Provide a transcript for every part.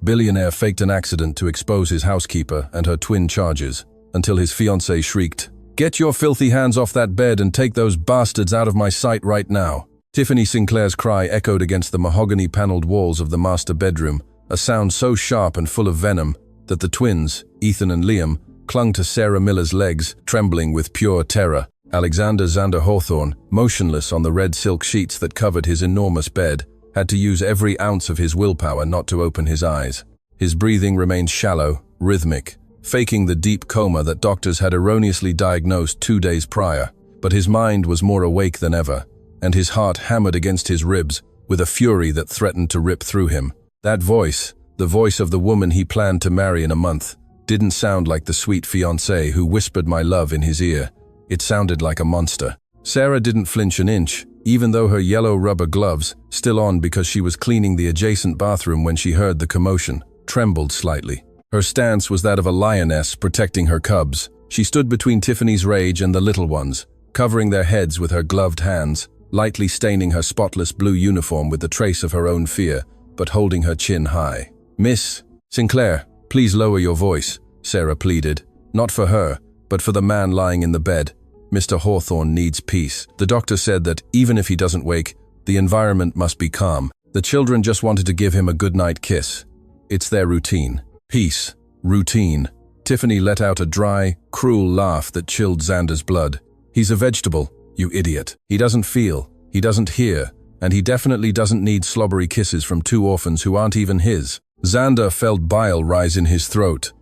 Billionaire faked an accident to expose his housekeeper and her twin charges, until his fiancée shrieked, "Get your filthy hands off that bed and take those bastards out of my sight right now." Tiffany Sinclair's cry echoed against the mahogany-paneled walls of the master bedroom, a sound so sharp and full of venom that the twins, Ethan and Liam, clung to Sarah Miller's legs, trembling with pure terror. Alexander Xander Hawthorne, motionless on the red silk sheets that covered his enormous bed, had to use every ounce of his willpower not to open his eyes. His breathing remained shallow, rhythmic, faking the deep coma that doctors had erroneously diagnosed 2 days prior. But his mind was more awake than ever, and his heart hammered against his ribs with a fury that threatened to rip through him. That voice, the voice of the woman he planned to marry in a month, didn't sound like the sweet fiancée who whispered my love in his ear. It sounded like a monster. Sarah didn't flinch an inch, even though her yellow rubber gloves, still on because she was cleaning the adjacent bathroom when she heard the commotion, trembled slightly. Her stance was that of a lioness protecting her cubs. She stood between Tiffany's rage and the little ones, covering their heads with her gloved hands, lightly staining her spotless blue uniform with the trace of her own fear, but holding her chin high. "Miss Sinclair, please lower your voice," Sarah pleaded. "Not for her, but for the man lying in the bed. Mr. Hawthorne needs peace. The doctor said that even if he doesn't wake, the environment must be calm. The children just wanted to give him a goodnight kiss. It's their routine." Peace. Routine. Tiffany let out a dry, cruel laugh that chilled Xander's blood. "He's a vegetable, you idiot. He doesn't feel, he doesn't hear, and he definitely doesn't need slobbery kisses from 2 orphans who aren't even his." Xander felt bile rise in his throat.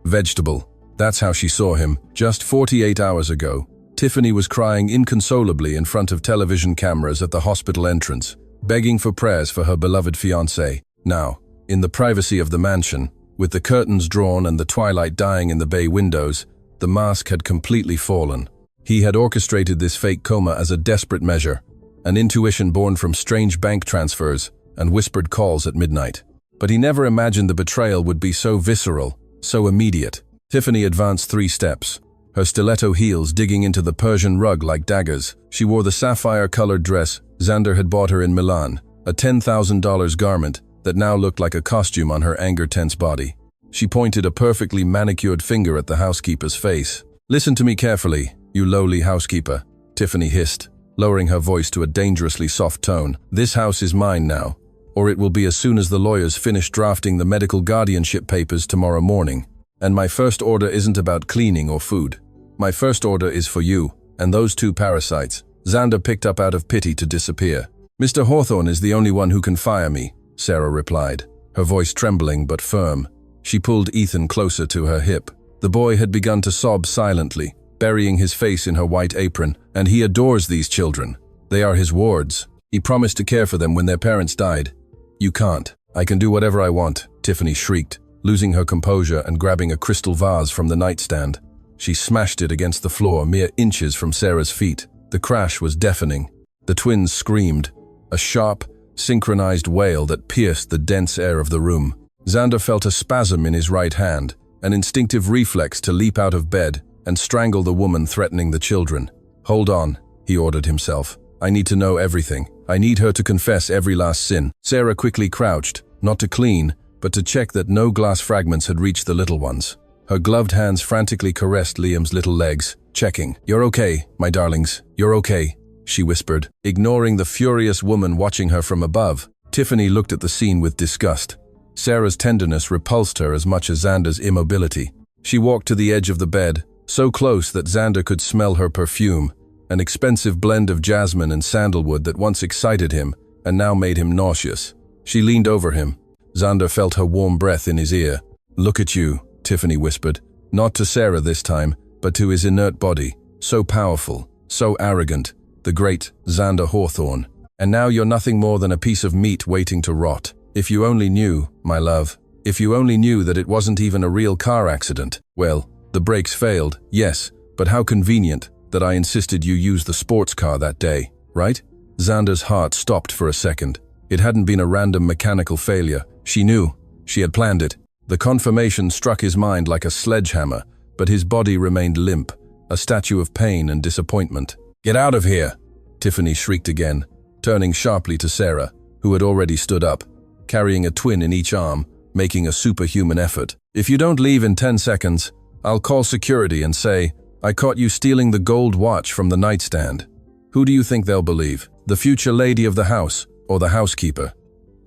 Vegetable. That's how she saw him. Just 48 hours ago, Tiffany was crying inconsolably in front of television cameras at the hospital entrance, begging for prayers for her beloved fiancé. Now, in the privacy of the mansion, with the curtains drawn and the twilight dying in the bay windows, the mask had completely fallen. He had orchestrated this fake coma as a desperate measure, an intuition born from strange bank transfers and whispered calls at midnight. But he never imagined the betrayal would be so visceral, so immediate. Tiffany advanced 3 steps, her stiletto heels digging into the Persian rug like daggers. She wore the sapphire-colored dress Xander had bought her in Milan, a $10,000 garment that now looked like a costume on her anger-tense body. She pointed a perfectly manicured finger at the housekeeper's face. "Listen to me carefully, you lowly housekeeper," Tiffany hissed, lowering her voice to a dangerously soft tone. "This house is mine now, or it will be as soon as the lawyers finish drafting the medical guardianship papers tomorrow morning. And my first order isn't about cleaning or food. My first order is for you and those 2 parasites." Xander picked up out of pity to disappear. "Mr. Hawthorne is the only one who can fire me," Sarah replied, her voice trembling but firm. She pulled Ethan closer to her hip. The boy had begun to sob silently, burying his face in her white apron, and he adores these children. They are his wards. He promised to care for them when their parents died. "You can't. I can do whatever I want," Tiffany shrieked, losing her composure and grabbing a crystal vase from the nightstand. She smashed it against the floor mere inches from Sarah's feet. The crash was deafening. The twins screamed, a sharp, synchronized wail that pierced the dense air of the room. Xander felt a spasm in his right hand, an instinctive reflex to leap out of bed and strangle the woman threatening the children. "Hold on," he ordered himself. "I need to know everything. I need her to confess every last sin." Sarah quickly crouched, not to clean, but to check that no glass fragments had reached the little ones. Her gloved hands frantically caressed Liam's little legs, checking. "You're okay, my darlings, you're okay," she whispered, ignoring the furious woman watching her from above. Tiffany looked at the scene with disgust. Sarah's tenderness repulsed her as much as Xander's immobility. She walked to the edge of the bed, so close that Xander could smell her perfume, an expensive blend of jasmine and sandalwood that once excited him and now made him nauseous. She leaned over him. Xander felt her warm breath in his ear. "Look at you," Tiffany whispered, not to Sarah this time, but to his inert body, so powerful, so arrogant, the great Xander Hawthorne. "And now you're nothing more than a piece of meat waiting to rot. If you only knew, my love, if you only knew that it wasn't even a real car accident. Well, the brakes failed, yes, but how convenient that I insisted you use the sports car that day, right?" Xander's heart stopped for a second. It hadn't been a random mechanical failure. She knew. She had planned it. The confirmation struck his mind like a sledgehammer, but his body remained limp, a statue of pain and disappointment. "Get out of here!" Tiffany shrieked again, turning sharply to Sarah, who had already stood up, carrying a twin in each arm, making a superhuman effort. "If you don't leave in 10 seconds, I'll call security and say, I caught you stealing the gold watch from the nightstand." Who do you think they'll believe? The future lady of the house or the housekeeper?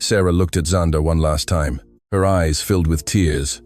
Sarah looked at Xander one last time, her eyes filled with tears.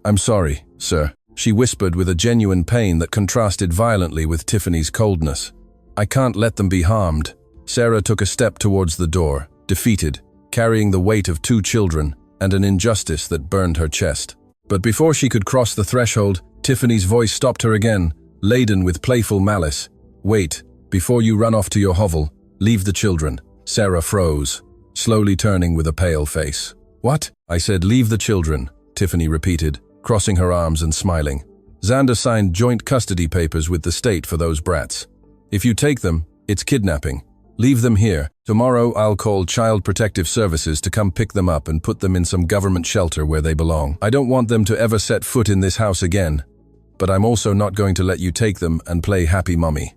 "I'm sorry, sir," she whispered with a genuine pain that contrasted violently with Tiffany's coldness. "I can't let them be harmed." Sarah took a step towards the door, defeated, carrying the weight of 2 children and an injustice that burned her chest. But before she could cross the threshold, Tiffany's voice stopped her again, laden with playful malice. "Wait, before you run off to your hovel, leave the children." Sarah froze, slowly turning with a pale face. "What?" "I said leave the children," Tiffany repeated, crossing her arms and smiling. "Xander signed joint custody papers with the state for those brats. If you take them, it's kidnapping. Leave them here. Tomorrow I'll call Child Protective Services to come pick them up and put them in some government shelter where they belong. I don't want them to ever set foot in this house again, but I'm also not going to let you take them and play happy mummy.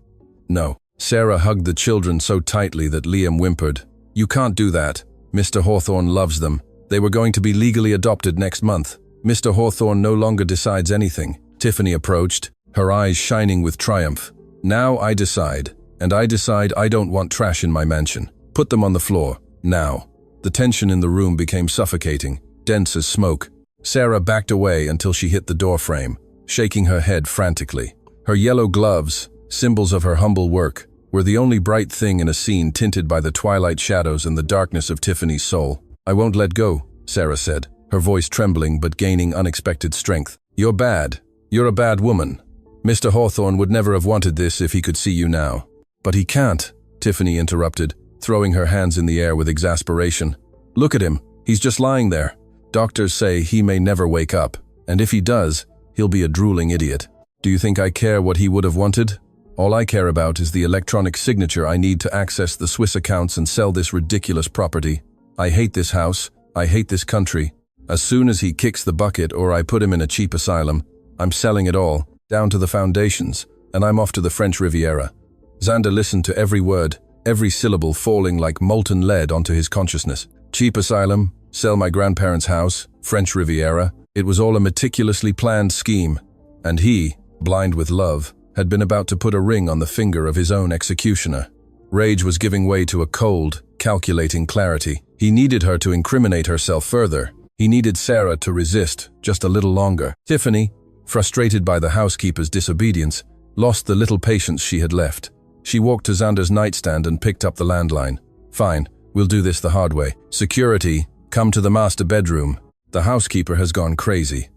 No." Sarah hugged the children so tightly that Liam whimpered. "You can't do that. Mr. Hawthorne loves them. They were going to be legally adopted next month. Mr. Hawthorne no longer decides anything." Tiffany approached, her eyes shining with triumph. "Now I decide, and I decide I don't want trash in my mansion. Put them on the floor, now." The tension in the room became suffocating, dense as smoke. Sarah backed away until she hit the doorframe, shaking her head frantically. Her yellow gloves, symbols of her humble work, were the only bright thing in a scene tinted by the twilight shadows and the darkness of Tiffany's soul. "I won't let go," Sarah said, her voice trembling but gaining unexpected strength. "You're bad. You're a bad woman. Mr. Hawthorne would never have wanted this if he could see you now." "But he can't," Tiffany interrupted, throwing her hands in the air with exasperation. "Look at him. He's just lying there. Doctors say he may never wake up, and if he does, he'll be a drooling idiot. Do you think I care what he would have wanted? All I care about is the electronic signature I need to access the Swiss accounts and sell this ridiculous property. I hate this house. I hate this country. As soon as he kicks the bucket or I put him in a cheap asylum, I'm selling it all, down to the foundations, and I'm off to the French Riviera." Xander listened to every word, every syllable falling like molten lead onto his consciousness. Cheap asylum, sell my grandparents' house, French Riviera. It was all a meticulously planned scheme, and he, blind with love, had been about to put a ring on the finger of his own executioner. Rage was giving way to a cold, calculating clarity. He needed her to incriminate herself further. He needed Sarah to resist just a little longer. Tiffany, frustrated by the housekeeper's disobedience, lost the little patience she had left. She walked to Xander's nightstand and picked up the landline. "Fine, we'll do this the hard way. Security, come to the master bedroom. The housekeeper has gone crazy.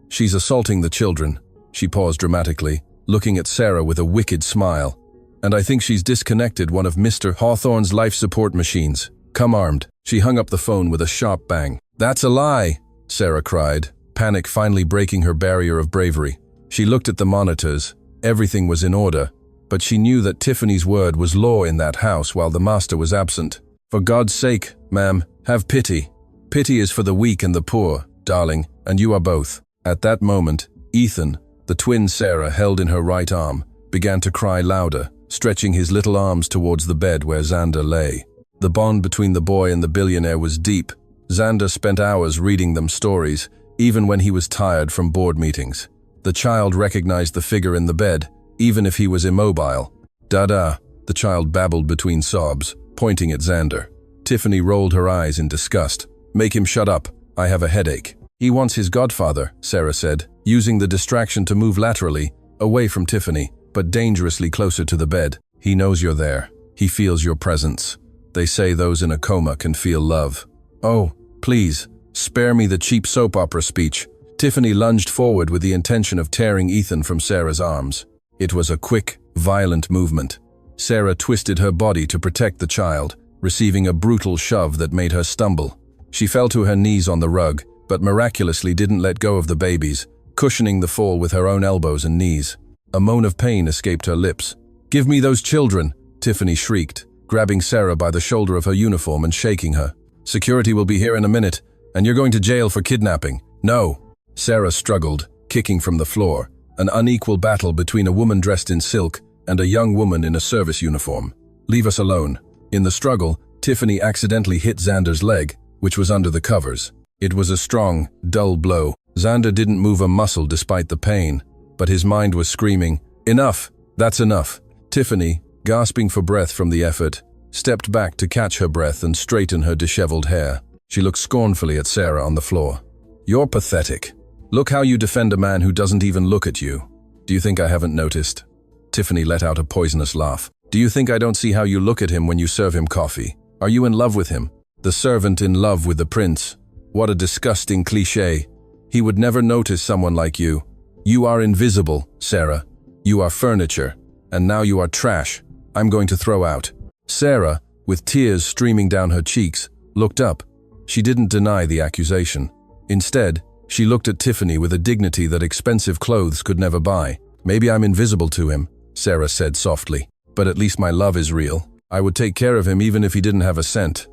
She's assaulting the children." She paused dramatically, looking at Sarah with a wicked smile. "And I think she's disconnected one of Mr. Hawthorne's life support machines. Come armed." She hung up the phone with a sharp bang. "That's a lie," Sarah cried, panic finally breaking her barrier of bravery. She looked at the monitors. Everything was in order, but she knew that Tiffany's word was law in that house while the master was absent. "For God's sake, ma'am, have pity. Pity is for the weak and the poor, darling, and you are both." At that moment, Ethan, the twin Sarah held in her right arm, began to cry louder, stretching his little arms towards the bed where Xander lay. The bond between the boy and the billionaire was deep. Xander spent hours reading them stories, even when he was tired from board meetings. The child recognized the figure in the bed, even if he was immobile. "Dada," the child babbled between sobs, pointing at Xander. Tiffany rolled her eyes in disgust. "Make him shut up. I have a headache." "He wants his godfather," Sarah said, using the distraction to move laterally, away from Tiffany, but dangerously closer to the bed. "He knows you're there. He feels your presence. They say those in a coma can feel love." "Oh, please, spare me the cheap soap opera speech." Tiffany lunged forward with the intention of tearing Ethan from Sarah's arms. It was a quick, violent movement. Sarah twisted her body to protect the child, receiving a brutal shove that made her stumble. She fell to her knees on the rug, but miraculously didn't let go of the babies, cushioning the fall with her own elbows and knees. A moan of pain escaped her lips. "Give me those children!" Tiffany shrieked, grabbing Sarah by the shoulder of her uniform and shaking her. "Security will be here in a minute, and you're going to jail for kidnapping." "No!" Sarah struggled, kicking from the floor, an unequal battle between a woman dressed in silk and a young woman in a service uniform. "Leave us alone." In the struggle, Tiffany accidentally hit Xander's leg, which was under the covers. It was a strong, dull blow. Xander didn't move a muscle despite the pain, but his mind was screaming, "Enough! That's enough!" Tiffany, gasping for breath from the effort, stepped back to catch her breath and straighten her disheveled hair. She looked scornfully at Sarah on the floor. "You're pathetic. Look how you defend a man who doesn't even look at you. Do you think I haven't noticed?" Tiffany let out a poisonous laugh. "Do you think I don't see how you look at him when you serve him coffee? Are you in love with him? The servant in love with the prince. What a disgusting cliché. He would never notice someone like you. You are invisible, Sarah. You are furniture. And now you are trash. I'm going to throw out." Sarah, with tears streaming down her cheeks, looked up. She didn't deny the accusation. Instead, she looked at Tiffany with a dignity that expensive clothes could never buy. "Maybe I'm invisible to him," Sarah said softly, "but at least my love is real. I would take care of him even if he didn't have a cent.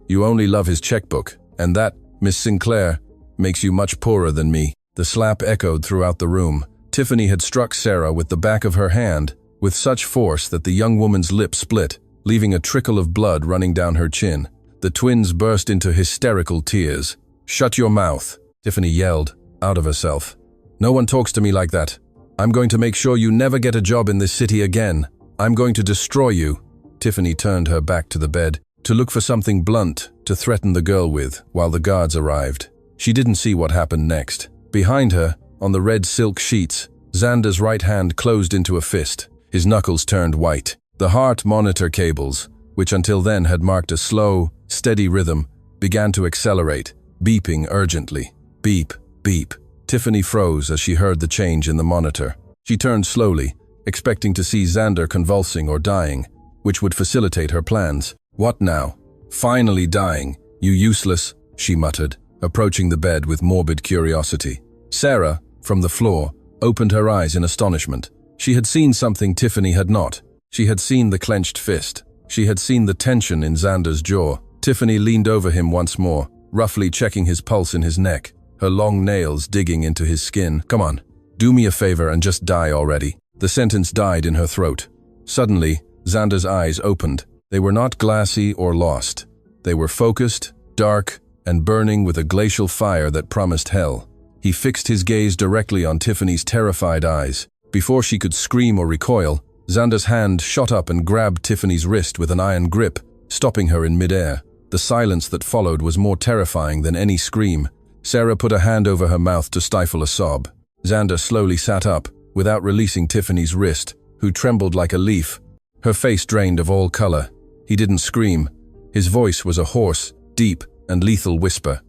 You only love his checkbook, and that, Miss Sinclair, makes you much poorer than me." The slap echoed throughout the room. Tiffany had struck Sarah with the back of her hand, with such force that the young woman's lip split, leaving a trickle of blood running down her chin. The twins burst into hysterical tears. "Shut your mouth," Tiffany yelled, out of herself. "No one talks to me like that. I'm going to make sure you never get a job in this city again. I'm going to destroy you." Tiffany turned her back to the bed, to look for something blunt to threaten the girl with while the guards arrived. She didn't see what happened next. Behind her, on the red silk sheets, Xander's right hand closed into a fist. His knuckles turned white. The heart monitor cables, which until then had marked a slow, steady rhythm, began to accelerate, beeping urgently. Beep, beep. Tiffany froze as she heard the change in the monitor. She turned slowly, expecting to see Xander convulsing or dying, which would facilitate her plans. "What now? Finally dying, you useless," she muttered, approaching the bed with morbid curiosity. Sarah, from the floor, opened her eyes in astonishment. She had seen something Tiffany had not. She had seen the clenched fist. She had seen the tension in Xander's jaw. Tiffany leaned over him once more, roughly checking his pulse in his neck, her long nails digging into his skin. "Come on, do me a favor and just die already." The sentence died in her throat. Suddenly, Xander's eyes opened. They were not glassy or lost. They were focused, dark, and burning with a glacial fire that promised hell. He fixed his gaze directly on Tiffany's terrified eyes. Before she could scream or recoil, Xander's hand shot up and grabbed Tiffany's wrist with an iron grip, stopping her in midair. The silence that followed was more terrifying than any scream. Sarah put a hand over her mouth to stifle a sob. Xander slowly sat up, without releasing Tiffany's wrist, who trembled like a leaf. Her face drained of all color. He didn't scream. His voice was a hoarse, deep, and lethal whisper.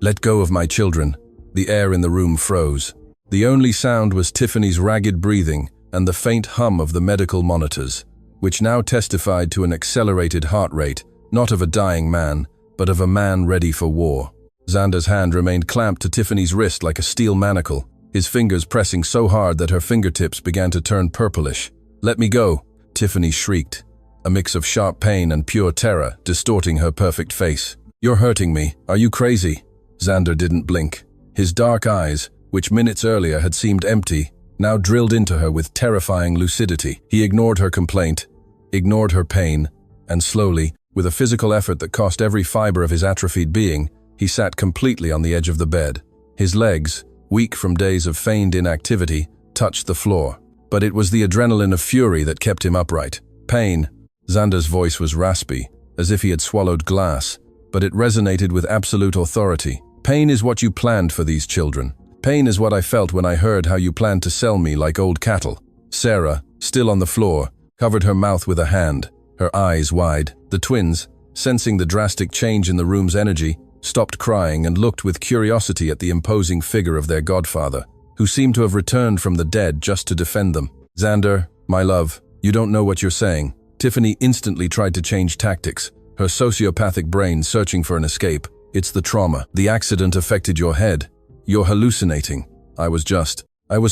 "Let go of my children." The air in the room froze. The only sound was Tiffany's ragged breathing and the faint hum of the medical monitors, which now testified to an accelerated heart rate, not of a dying man, but of a man ready for war. Xander's hand remained clamped to Tiffany's wrist like a steel manacle, his fingers pressing so hard that her fingertips began to turn purplish. "Let me go," Tiffany shrieked, a mix of sharp pain and pure terror distorting her perfect face. "You're hurting me. Are you crazy?" Xander didn't blink. His dark eyes, which minutes earlier had seemed empty, now drilled into her with terrifying lucidity. He ignored her complaint, ignored her pain, and slowly, with a physical effort that cost every fiber of his atrophied being, he sat completely on the edge of the bed. His legs, weak from days of feigned inactivity, touched the floor. But it was the adrenaline of fury that kept him upright. "Pain." Xander's voice was raspy, as if he had swallowed glass, but it resonated with absolute authority. "Pain is what you planned for these children. Pain is what I felt when I heard how you planned to sell me like old cattle." Sarah, still on the floor, covered her mouth with a hand, her eyes wide. The twins, sensing the drastic change in the room's energy, stopped crying and looked with curiosity at the imposing figure of their godfather, who seemed to have returned from the dead just to defend them. "Xander, my love, you don't know what you're saying." Tiffany instantly tried to change tactics, her sociopathic brain searching for an escape. "It's the trauma. The accident affected your head. You're hallucinating. I was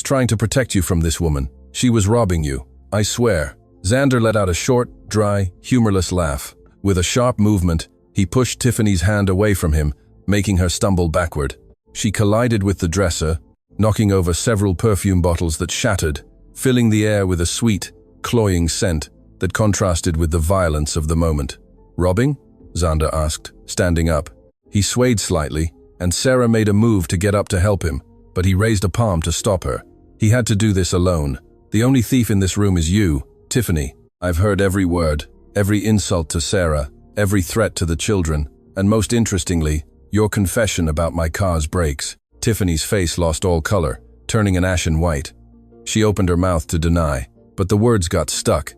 trying to protect you from this woman. She was robbing you. I swear." Xander let out a short, dry, humorless laugh. With a sharp movement, he pushed Tiffany's hand away from him, making her stumble backward. She collided with the dresser, knocking over several perfume bottles that shattered, filling the air with a sweet, cloying scent that contrasted with the violence of the moment. "Robbing?" Xander asked, standing up. He swayed slightly, and Sarah made a move to get up to help him, but he raised a palm to stop her. He had to do this alone. The only thief in this room is you, Tiffany. I've heard every word, every insult to Sarah, every threat to the children, and most interestingly, your confession about my car's brakes. Tiffany's face lost all color, turning an ashen white. She opened her mouth to deny, but the words got stuck.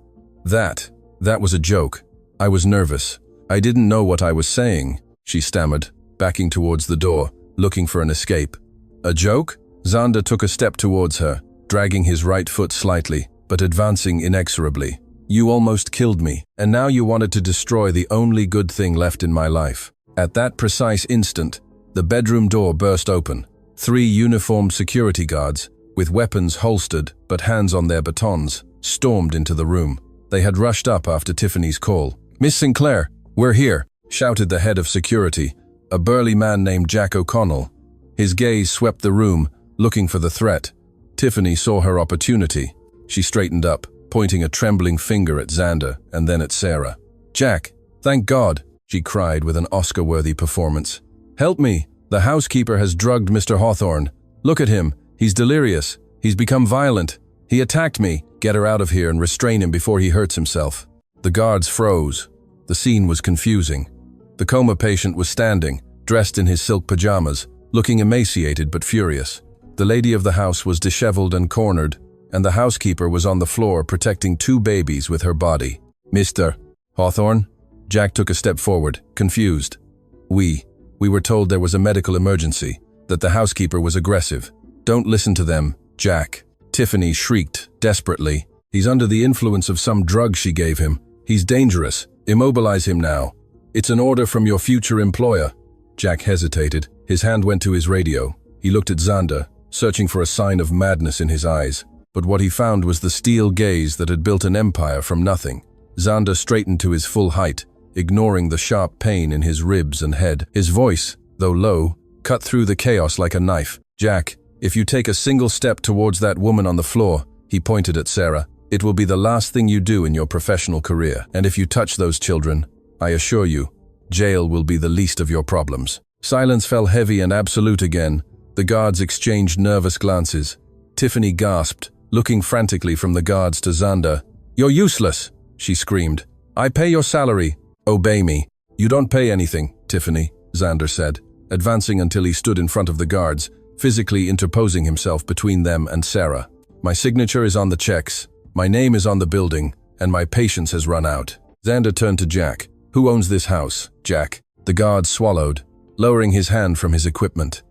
That was a joke. I was nervous. I didn't know what I was saying, she stammered, backing towards the door, looking for an escape. A joke? Xander took a step towards her, dragging his right foot slightly, but advancing inexorably. You almost killed me, and now you wanted to destroy the only good thing left in my life. At that precise instant, the bedroom door burst open. 3 uniformed security guards, with weapons holstered but hands on their batons, stormed into the room. They had rushed up after Tiffany's call. "Miss Sinclair, we're here," shouted the head of security, a burly man named Jack O'Connell. His gaze swept the room, looking for the threat. Tiffany saw her opportunity. She straightened up, pointing a trembling finger at Xander and then at Sarah. "Jack, thank God," she cried with an Oscar-worthy performance. "Help me. The housekeeper has drugged Mr. Hawthorne. Look at him. He's delirious. He's become violent. He attacked me. Get her out of here and restrain him before he hurts himself." The guards froze. The scene was confusing. The coma patient was standing, dressed in his silk pajamas, looking emaciated but furious. The lady of the house was disheveled and cornered, and the housekeeper was on the floor protecting 2 babies with her body. "Mr. Hawthorne?" Jack took a step forward, confused. We were told there was a medical emergency, that the housekeeper was aggressive. Don't listen to them, Jack. Tiffany shrieked, desperately. He's under the influence of some drug she gave him. He's dangerous. Immobilize him now. It's an order from your future employer. Jack hesitated. His hand went to his radio. He looked at Xander, searching for a sign of madness in his eyes. But what he found was the steel gaze that had built an empire from nothing. Xander straightened to his full height, ignoring the sharp pain in his ribs and head. His voice, though low, cut through the chaos like a knife. "Jack, if you take a single step towards that woman on the floor," he pointed at Sarah, "it will be the last thing you do in your professional career. And if you touch those children, I assure you, jail will be the least of your problems." Silence fell heavy and absolute again. The guards exchanged nervous glances. Tiffany gasped, looking frantically from the guards to Xander. "You're useless," she screamed. "I pay your salary. Obey me." "You don't pay anything, Tiffany," Xander said, advancing until he stood in front of the guards, physically interposing himself between them and Sarah. "My signature is on the checks, my name is on the building, and my patience has run out." Xander turned to Jack. "Who owns this house, Jack?" The guard swallowed, lowering his hand from his equipment.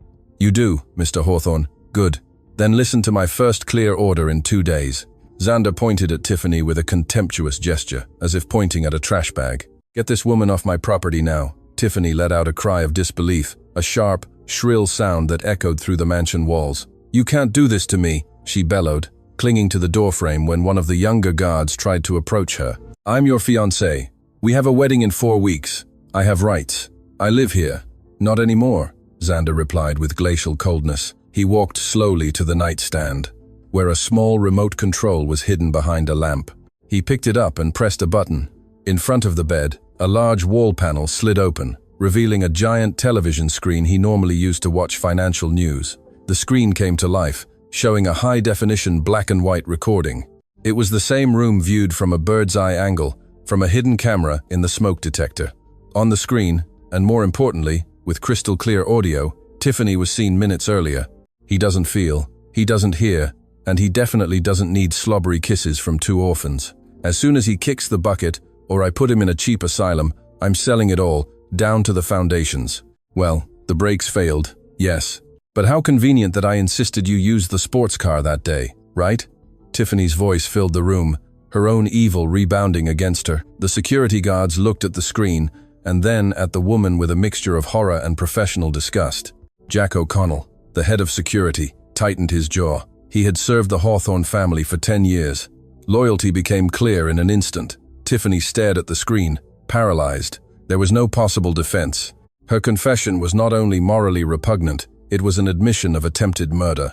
"You do, Mr. Hawthorne. Good. Then listen to my first clear order in 2 days." Xander pointed at Tiffany with a contemptuous gesture, as if pointing at a trash bag. "Get this woman off my property now." Tiffany let out a cry of disbelief, a sharp, shrill sound that echoed through the mansion walls. "You can't do this to me," she bellowed, clinging to the doorframe when one of the younger guards tried to approach her. "I'm your fiancé. We have a wedding in 4 weeks. I have rights. I live here." "Not anymore," Xander replied with glacial coldness. He walked slowly to the nightstand, where a small remote control was hidden behind a lamp. He picked it up and pressed a button. In front of the bed, a large wall panel slid open, revealing a giant television screen he normally used to watch financial news. The screen came to life, showing a high-definition black-and-white recording. It was the same room viewed from a bird's-eye angle, from a hidden camera in the smoke detector. On the screen, and more importantly, with crystal-clear audio, Tiffany was seen minutes earlier. "He doesn't feel, he doesn't hear, and he definitely doesn't need slobbery kisses from 2 orphans. As soon as he kicks the bucket, or I put him in a cheap asylum, I'm selling it all, down to the foundations." Well, the brakes failed, yes. But how convenient that I insisted you use the sports car that day, right? Tiffany's voice filled the room, her own evil rebounding against her. The security guards looked at the screen, and then at the woman with a mixture of horror and professional disgust. Jack O'Connell, the head of security, tightened his jaw. He had served the Hawthorne family for 10 years. Loyalty became clear in an instant. Tiffany stared at the screen, paralyzed. There was no possible defense. Her confession was not only morally repugnant, it was an admission of attempted murder.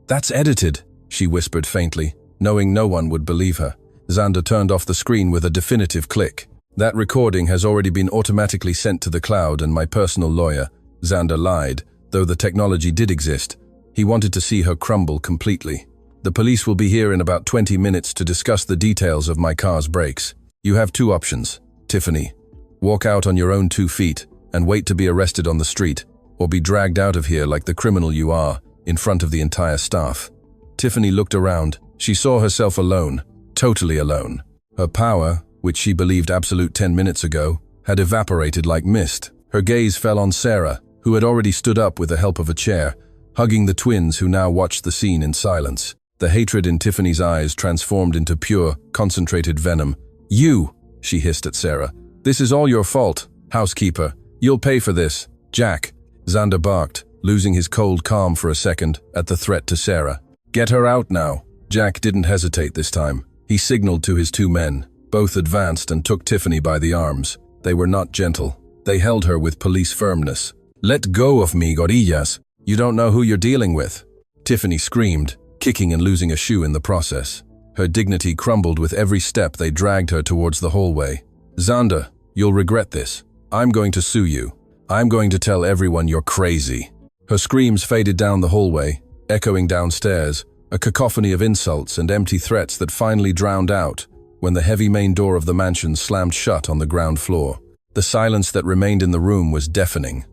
That's edited," she whispered faintly, knowing no one would believe her. Xander turned off the screen with a definitive click. "That recording has already been automatically sent to the cloud and my personal lawyer, Xander lied, though the technology did exist. He wanted to see her crumble completely. The police will be here in about 20 minutes to discuss the details of my car's brakes. You have two options, Tiffany. Walk out on your own 2 feet and wait to be arrested on the street, or be dragged out of here like the criminal you are, in front of the entire staff. Tiffany looked around. She saw herself alone, totally alone. Her power, which she believed absolute 10 minutes ago, had evaporated like mist. Her gaze fell on Sarah, who had already stood up with the help of a chair, hugging the twins who now watched the scene in silence. The hatred in Tiffany's eyes transformed into pure, concentrated venom. "You!" she hissed at Sarah. "This is all your fault, housekeeper. You'll pay for this." "Jack!" Xander barked, losing his cold calm for a second at the threat to Sarah. "Get her out now." Jack didn't hesitate this time. He signaled to his 2 men. Both advanced and took Tiffany by the arms. They were not gentle. They held her with police firmness. "Let go of me, gorillas. You don't know who you're dealing with." Tiffany screamed, kicking and losing a shoe in the process. Her dignity crumbled with every step they dragged her towards the hallway. "Xander, you'll regret this. I'm going to sue you. I'm going to tell everyone you're crazy." Her screams faded down the hallway, echoing downstairs, a cacophony of insults and empty threats that finally drowned out when the heavy main door of the mansion slammed shut on the ground floor. The silence that remained in the room was deafening.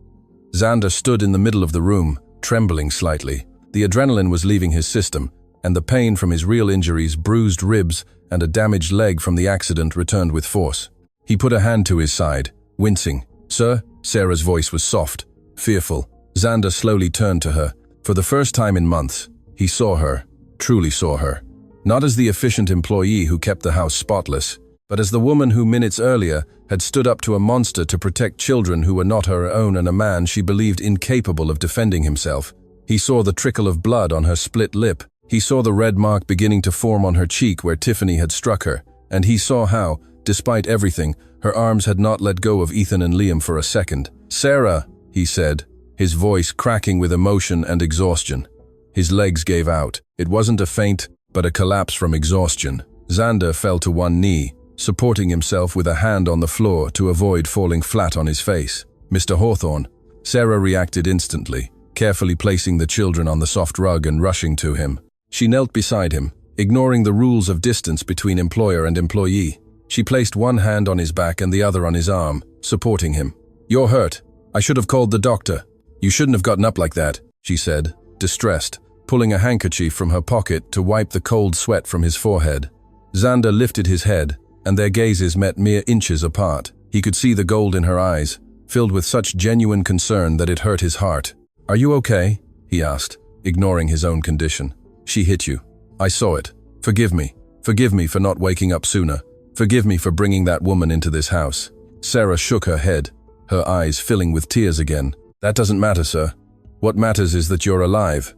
Xander stood in the middle of the room, trembling slightly. The adrenaline was leaving his system, and the pain from his real injuries, bruised ribs, and a damaged leg from the accident returned with force. He put a hand to his side, wincing. "Sir?" Sarah's voice was soft, fearful. Xander slowly turned to her. For the first time in months, he saw her, truly saw her. Not as the efficient employee who kept the house spotless, but as the woman who minutes earlier had stood up to a monster to protect children who were not her own and a man she believed incapable of defending himself. He saw the trickle of blood on her split lip. He saw the red mark beginning to form on her cheek where Tiffany had struck her, and he saw how, despite everything, her arms had not let go of Ethan and Liam for a second. "Sarah," he said, his voice cracking with emotion and exhaustion. His legs gave out. It wasn't a faint, but a collapse from exhaustion. Xander fell to one knee, supporting himself with a hand on the floor to avoid falling flat on his face. "Mr. Hawthorne." Sarah reacted instantly, carefully placing the children on the soft rug and rushing to him. She knelt beside him, ignoring the rules of distance between employer and employee. She placed one hand on his back and the other on his arm, supporting him. "You're hurt. I should have called the doctor. You shouldn't have gotten up like that," she said, distressed, pulling a handkerchief from her pocket to wipe the cold sweat from his forehead. Xander lifted his head, and their gazes met mere inches apart. He could see the gold in her eyes, filled with such genuine concern that it hurt his heart. "Are you okay?" he asked, ignoring his own condition. "She hit you. I saw it. Forgive me. Forgive me for not waking up sooner. Forgive me for bringing that woman into this house." Sarah shook her head, her eyes filling with tears again. "That doesn't matter, sir. What matters is that you're alive."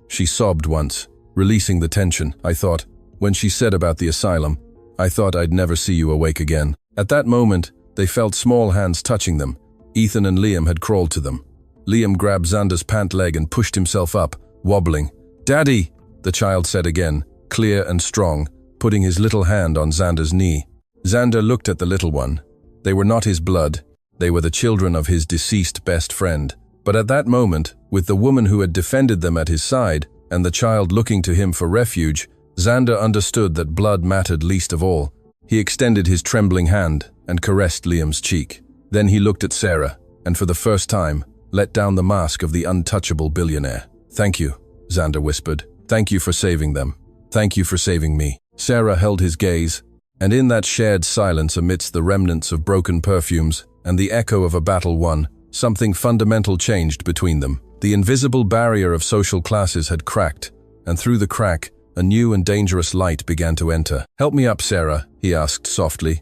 She sobbed once, releasing the tension. "I thought, when she said about the asylum, I thought I'd never see you awake again." At that moment, they felt small hands touching them. Ethan and Liam had crawled to them. Liam grabbed Xander's pant leg and pushed himself up, wobbling. "Daddy," the child said again, clear and strong, putting his little hand on Xander's knee. Xander looked at the little one. They were not his blood. They were the children of his deceased best friend. But at that moment, with the woman who had defended them at his side, and the child looking to him for refuge, Xander understood that blood mattered least of all. He extended his trembling hand and caressed Liam's cheek. Then he looked at Sarah, and for the first time, let down the mask of the untouchable billionaire. "Thank you," Xander whispered. "Thank you for saving them. Thank you for saving me." Sarah held his gaze, and in that shared silence amidst the remnants of broken perfumes and the echo of a battle won, something fundamental changed between them. The invisible barrier of social classes had cracked, and through the crack, a new and dangerous light began to enter. "Help me up, Sarah," he asked softly.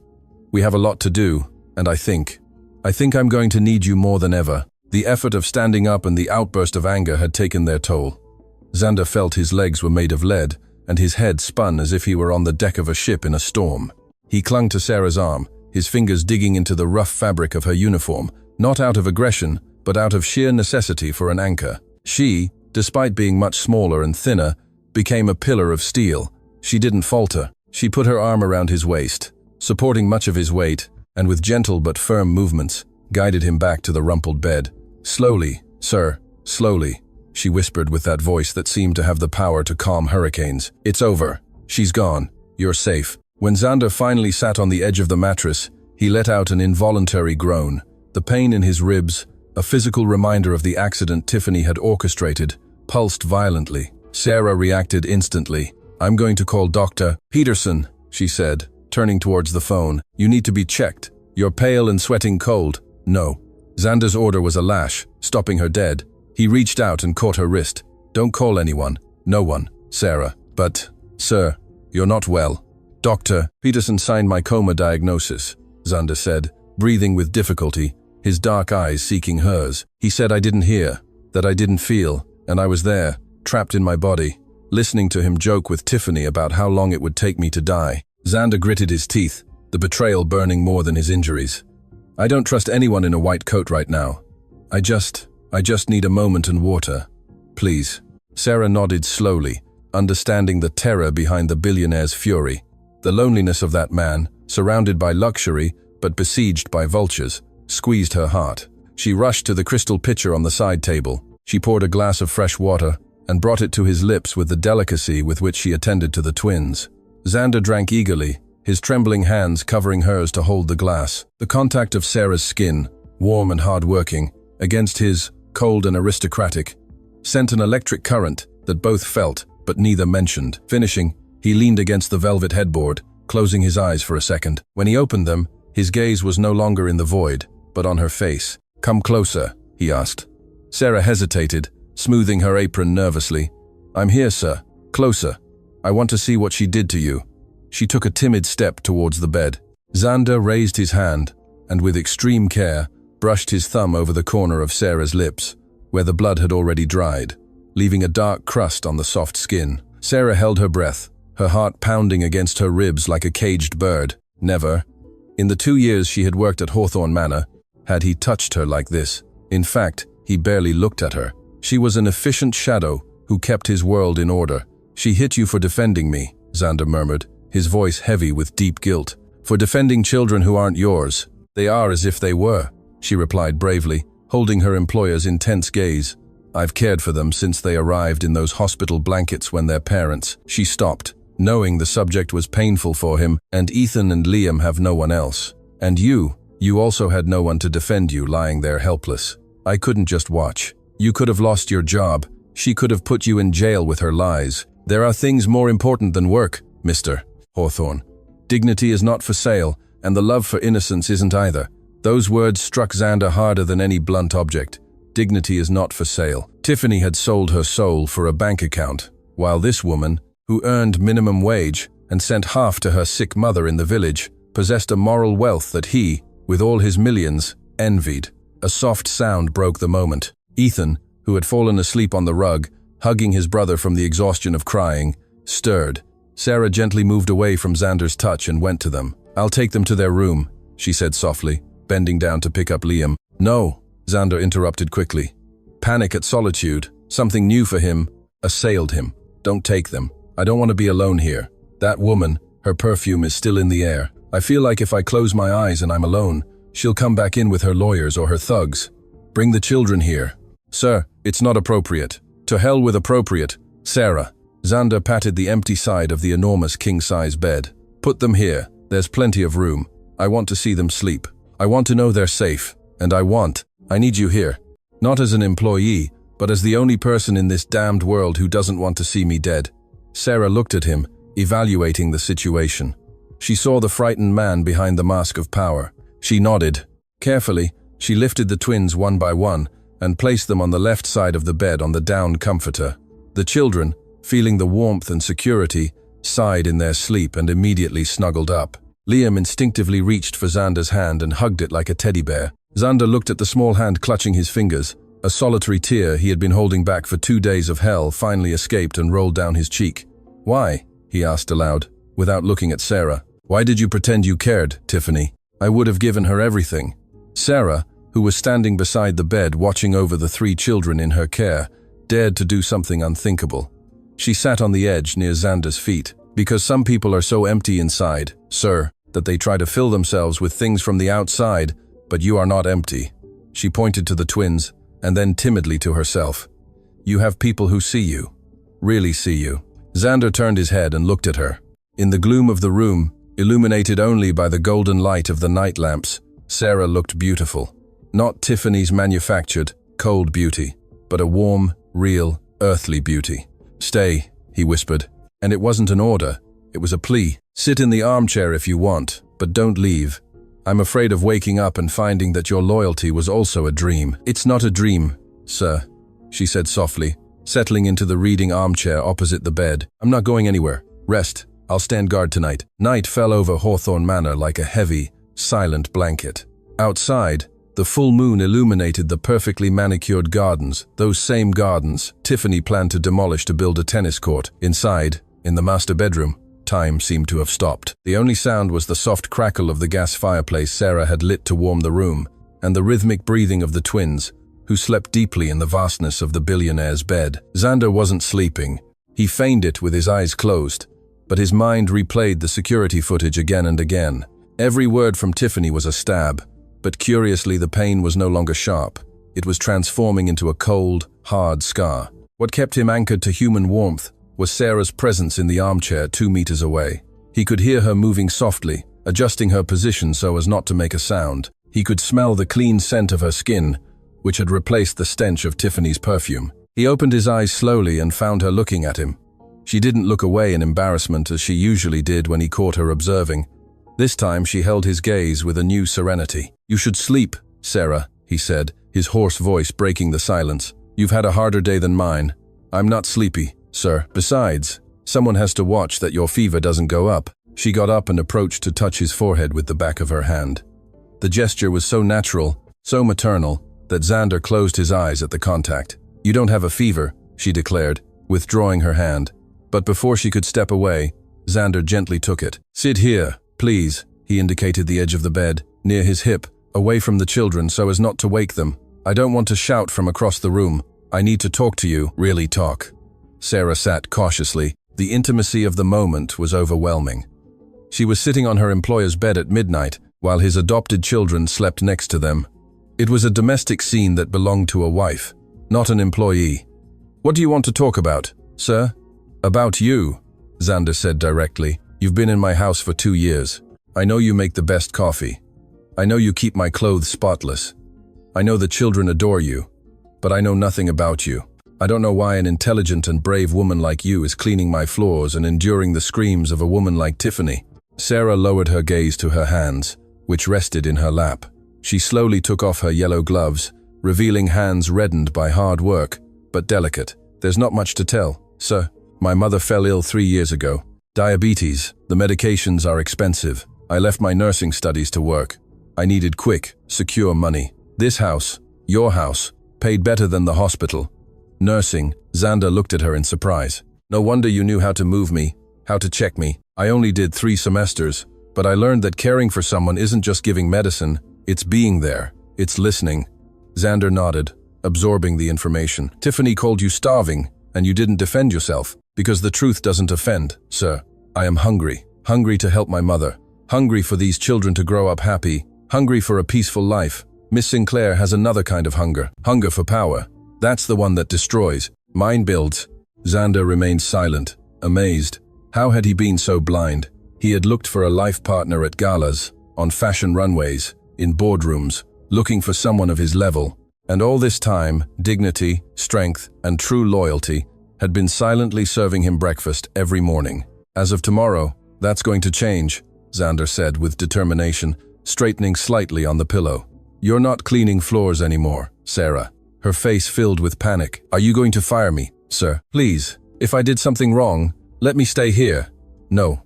"We have a lot to do, and I think I'm going to need you more than ever." The effort of standing up and the outburst of anger had taken their toll. Xander felt his legs were made of lead, and his head spun as if he were on the deck of a ship in a storm. He clung to Sarah's arm, his fingers digging into the rough fabric of her uniform, not out of aggression, but out of sheer necessity for an anchor. She, despite being much smaller and thinner, became a pillar of steel. She didn't falter. She put her arm around his waist, supporting much of his weight, and with gentle but firm movements, guided him back to the rumpled bed. Slowly, sir, slowly, she whispered with that voice that seemed to have the power to calm hurricanes. It's over. She's gone. You're safe. When Xander finally sat on the edge of the mattress, he let out an involuntary groan. The pain in his ribs, a physical reminder of the accident Tiffany had orchestrated, pulsed violently. Sarah reacted instantly. I'm going to call Dr. Peterson, she said, turning towards the phone. You need to be checked. You're pale and sweating cold. No. Xander's order was a lash, stopping her dead. He reached out and caught her wrist. Don't call anyone. No one. Sarah. But, sir, you're not well. Dr. Peterson signed my coma diagnosis, Xander said, breathing with difficulty, his dark eyes seeking hers. He said I didn't hear, that I didn't feel, and I was there, trapped in my body, listening to him joke with Tiffany about how long it would take me to die. Xander gritted his teeth, the betrayal burning more than his injuries. I don't trust anyone in a white coat right now. I just need a moment and water. Please. Sarah nodded slowly, understanding the terror behind the billionaire's fury. The loneliness of that man, surrounded by luxury but besieged by vultures, squeezed her heart. She rushed to the crystal pitcher on the side table. She poured a glass of fresh water and brought it to his lips with the delicacy with which she attended to the twins. Xander drank eagerly, his trembling hands covering hers to hold the glass. The contact of Sarah's skin, warm and hard-working, against his, cold and aristocratic, sent an electric current that both felt but neither mentioned. Finishing, he leaned against the velvet headboard, closing his eyes for a second. When he opened them, his gaze was no longer in the void, but on her face. Come closer, he asked. Sarah hesitated, smoothing her apron nervously. I'm here, sir. Closer. I want to see what she did to you. She took a timid step towards the bed. Xander raised his hand, and with extreme care, brushed his thumb over the corner of Sarah's lips, where the blood had already dried, leaving a dark crust on the soft skin. Sarah held her breath, her heart pounding against her ribs like a caged bird. Never, in the 2 years she had worked at Hawthorne Manor, had he touched her like this. In fact, he barely looked at her. She was an efficient shadow who kept his world in order. She hit you for defending me, Xander murmured, his voice heavy with deep guilt. For defending children who aren't yours. They are as if they were, she replied bravely, holding her employer's intense gaze. I've cared for them since they arrived in those hospital blankets when their parents. She stopped, knowing the subject was painful for him, and Ethan and Liam have no one else. And you also had no one to defend you lying there helpless. I couldn't just watch. You could have lost your job. She could have put you in jail with her lies. There are things more important than work, Mr. Hawthorne. Dignity is not for sale, and the love for innocence isn't either. Those words struck Xander harder than any blunt object. Dignity is not for sale. Tiffany had sold her soul for a bank account, while this woman, who earned minimum wage and sent half to her sick mother in the village, possessed a moral wealth that he, with all his millions, envied. A soft sound broke the moment. Ethan, who had fallen asleep on the rug, hugging his brother from the exhaustion of crying, stirred. Sarah gently moved away from Xander's touch and went to them. I'll take them to their room, she said softly, bending down to pick up Liam. No, Xander interrupted quickly. Panic at solitude, something new for him, assailed him. Don't take them. I don't want to be alone here. That woman, her perfume is still in the air. I feel like if I close my eyes and I'm alone, she'll come back in with her lawyers or her thugs. Bring the children here. Sir, it's not appropriate. To hell with appropriate. Sarah. Xander patted the empty side of the enormous king-size bed. Put them here. There's plenty of room. I want to see them sleep. I want to know they're safe. And I need you here. Not as an employee, but as the only person in this damned world who doesn't want to see me dead. Sarah looked at him, evaluating the situation. She saw the frightened man behind the mask of power. She nodded. Carefully, she lifted the twins one by one and placed them on the left side of the bed on the down comforter. The children, feeling the warmth and security, sighed in their sleep and immediately snuggled up. Liam instinctively reached for Xander's hand and hugged it like a teddy bear. Xander looked at the small hand clutching his fingers. A solitary tear he had been holding back for 2 days of hell finally escaped and rolled down his cheek. Why? He asked aloud, without looking at Sarah. Why did you pretend you cared, Tiffany? I would have given her everything. Sarah, who was standing beside the bed watching over the 3 children in her care, dared to do something unthinkable. She sat on the edge near Xander's feet. Because some people are so empty inside, sir, that they try to fill themselves with things from the outside, but you are not empty. She pointed to the twins, and then timidly to herself. "You have people who see you. Really see you." Xander turned his head and looked at her. In the gloom of the room, illuminated only by the golden light of the night lamps, Sarah looked beautiful. Not Tiffany's manufactured, cold beauty, but a warm, real, earthly beauty. "Stay," he whispered. And it wasn't an order, it was a plea. "Sit in the armchair if you want, but don't leave. I'm afraid of waking up and finding that your loyalty was also a dream." "It's not a dream, sir," she said softly, settling into the reading armchair opposite the bed. "I'm not going anywhere. Rest. I'll stand guard tonight." Night fell over Hawthorne Manor like a heavy, silent blanket. Outside, the full moon illuminated the perfectly manicured gardens, those same gardens Tiffany planned to demolish to build a tennis court. Inside, in the master bedroom, time seemed to have stopped. The only sound was the soft crackle of the gas fireplace Sarah had lit to warm the room, and the rhythmic breathing of the twins, who slept deeply in the vastness of the billionaire's bed. Xander wasn't sleeping. He feigned it with his eyes closed, but his mind replayed the security footage again and again. Every word from Tiffany was a stab, but curiously the pain was no longer sharp. It was transforming into a cold, hard scar. What kept him anchored to human warmth was Sarah's presence in the armchair 2 meters away. He could hear her moving softly, adjusting her position so as not to make a sound. He could smell the clean scent of her skin, which had replaced the stench of Tiffany's perfume. He opened his eyes slowly and found her looking at him. She didn't look away in embarrassment as she usually did when he caught her observing. This time she held his gaze with a new serenity. "You should sleep, Sarah," he said, his hoarse voice breaking the silence. "You've had a harder day than mine. I'm not sleepy, sir. Besides, someone has to watch that your fever doesn't go up." She got up and approached to touch his forehead with the back of her hand. The gesture was so natural, so maternal, that Xander closed his eyes at the contact. "You don't have a fever," she declared, withdrawing her hand. But before she could step away, Xander gently took it. "Sit here, please," he indicated the edge of the bed, near his hip, away from the children so as not to wake them. "I don't want to shout from across the room. I need to talk to you, really talk." Sarah sat cautiously. The intimacy of the moment was overwhelming. She was sitting on her employer's bed at midnight, while his adopted children slept next to them. It was a domestic scene that belonged to a wife, not an employee. "What do you want to talk about, sir?" "About you," Xander said directly. "You've been in my house for 2 years. I know you make the best coffee. I know you keep my clothes spotless. I know the children adore you. But I know nothing about you. I don't know why an intelligent and brave woman like you is cleaning my floors and enduring the screams of a woman like Tiffany." Sarah lowered her gaze to her hands, which rested in her lap. She slowly took off her yellow gloves, revealing hands reddened by hard work, but delicate. "There's not much to tell, sir. My mother fell ill 3 years ago. Diabetes. The medications are expensive. I left my nursing studies to work. I needed quick, secure money. This house, your house, paid better than the hospital." Nursing, Xander looked at her in surprise. "No wonder you knew how to move me, how to check me. I only did 3 semesters, but I learned that caring for someone isn't just giving medicine, it's being there, it's listening." Xander nodded, absorbing the information. "Tiffany called you starving, and you didn't defend yourself, because the truth doesn't offend, sir. I am hungry, hungry to help my mother, hungry for these children to grow up happy, hungry for a peaceful life. Miss Sinclair has another kind of hunger, hunger for power. That's the one that destroys. Mine builds." Xander remained silent, amazed. How had he been so blind? He had looked for a life partner at galas, on fashion runways, in boardrooms, looking for someone of his level. And all this time, dignity, strength, and true loyalty had been silently serving him breakfast every morning. "As of tomorrow, that's going to change," Xander said with determination, straightening slightly on the pillow. "You're not cleaning floors anymore, Sarah." Her face filled with panic. "Are you going to fire me, sir? Please, if I did something wrong, let me stay here." No,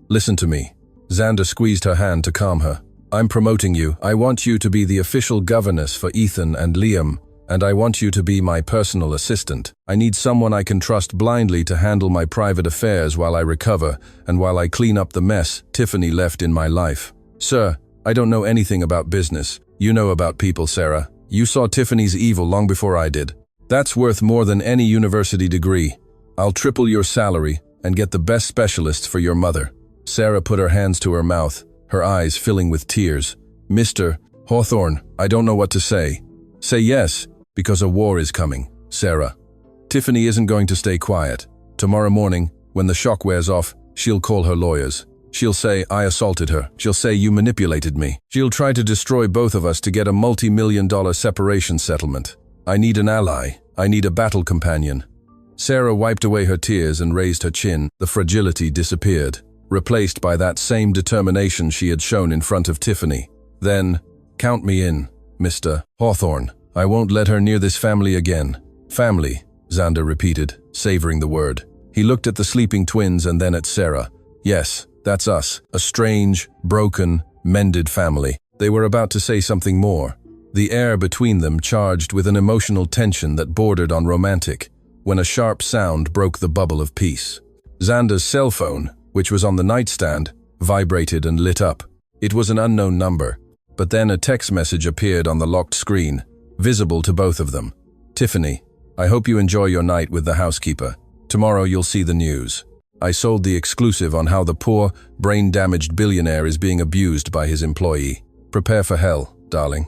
listen to me." Xander squeezed her hand to calm her. "I'm promoting you. I want you to be the official governess for Ethan and Liam, and I want you to be my personal assistant. I need someone I can trust blindly to handle my private affairs while I recover and while I clean up the mess Tiffany left in my life." "Sir, I don't know anything about business. You know about people, Sarah. You saw Tiffany's evil long before I did. That's worth more than any university degree. I'll triple your salary and get the best specialists for your mother." Sarah put her hands to her mouth, her eyes filling with tears. "Mr. Hawthorne, I don't know what to say." "Say yes, Because a war is coming, Sarah. Tiffany isn't going to stay quiet. Tomorrow morning, when the shock wears off, she'll call her lawyers. She'll say I assaulted her. She'll say you manipulated me. She'll try to destroy both of us to get a multi-million-dollar separation settlement. I need an ally. I need a battle companion. Sarah wiped away her tears and raised her chin. The fragility disappeared, replaced by that same determination she had shown in front of Tiffany. Then, count me in, Mr. Hawthorne. I won't let her near this family again. Family, Xander repeated, savoring the word. He looked at the sleeping twins and then at Sarah. Yes, that's us. A strange, broken, mended family. They were about to say something more. The air between them charged with an emotional tension that bordered on romantic, when a sharp sound broke the bubble of peace. Xander's cell phone, which was on the nightstand, vibrated and lit up. It was an unknown number, but then a text message appeared on the locked screen, visible to both of them. Tiffany, I hope you enjoy your night with the housekeeper. Tomorrow you'll see the news. I sold the exclusive on how the poor, brain-damaged billionaire is being abused by his employee. Prepare for hell, darling.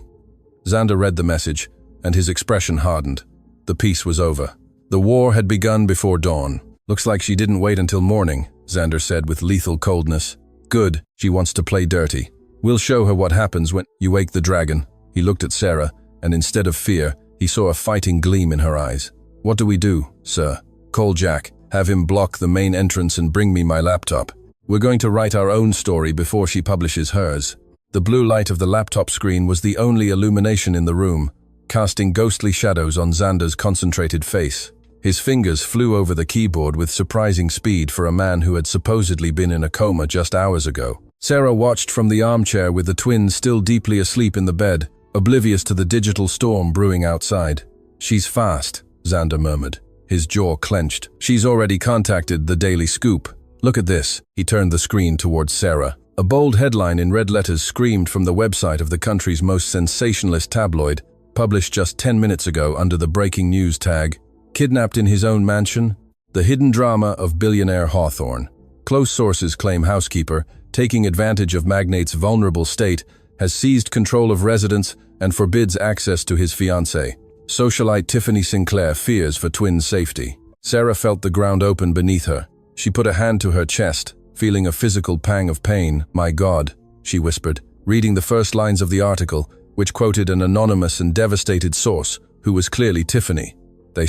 Xander read the message, and his expression hardened. The peace was over. The war had begun before dawn. Looks like she didn't wait until morning, Xander said with lethal coldness. Good, she wants to play dirty. We'll show her what happens when you wake the dragon. He looked at Sarah, and instead of fear, he saw a fighting gleam in her eyes. What do we do, sir? Call Jack, have him block the main entrance and bring me my laptop. We're going to write our own story before she publishes hers. The blue light of the laptop screen was the only illumination in the room, casting ghostly shadows on Xander's concentrated face. His fingers flew over the keyboard with surprising speed for a man who had supposedly been in a coma just hours ago. Sarah watched from the armchair with the twins still deeply asleep in the bed, oblivious to the digital storm brewing outside. She's fast, Xander murmured. His jaw clenched. She's already contacted the Daily Scoop. Look at this. He turned the screen towards Sarah. A bold headline in red letters screamed from the website of the country's most sensationalist tabloid, published just 10 minutes ago under the breaking news tag, Kidnapped in his own mansion? The hidden drama of billionaire Hawthorne. Close sources claim housekeeper, taking advantage of magnate's vulnerable state, has seized control of residence and forbids access to his fiancée. Socialite Tiffany Sinclair fears for twins' safety. Sarah felt the ground open beneath her. She put a hand to her chest, feeling a physical pang of pain. My God, she whispered, reading the first lines of the article, which quoted an anonymous and devastated source, who was clearly Tiffany. They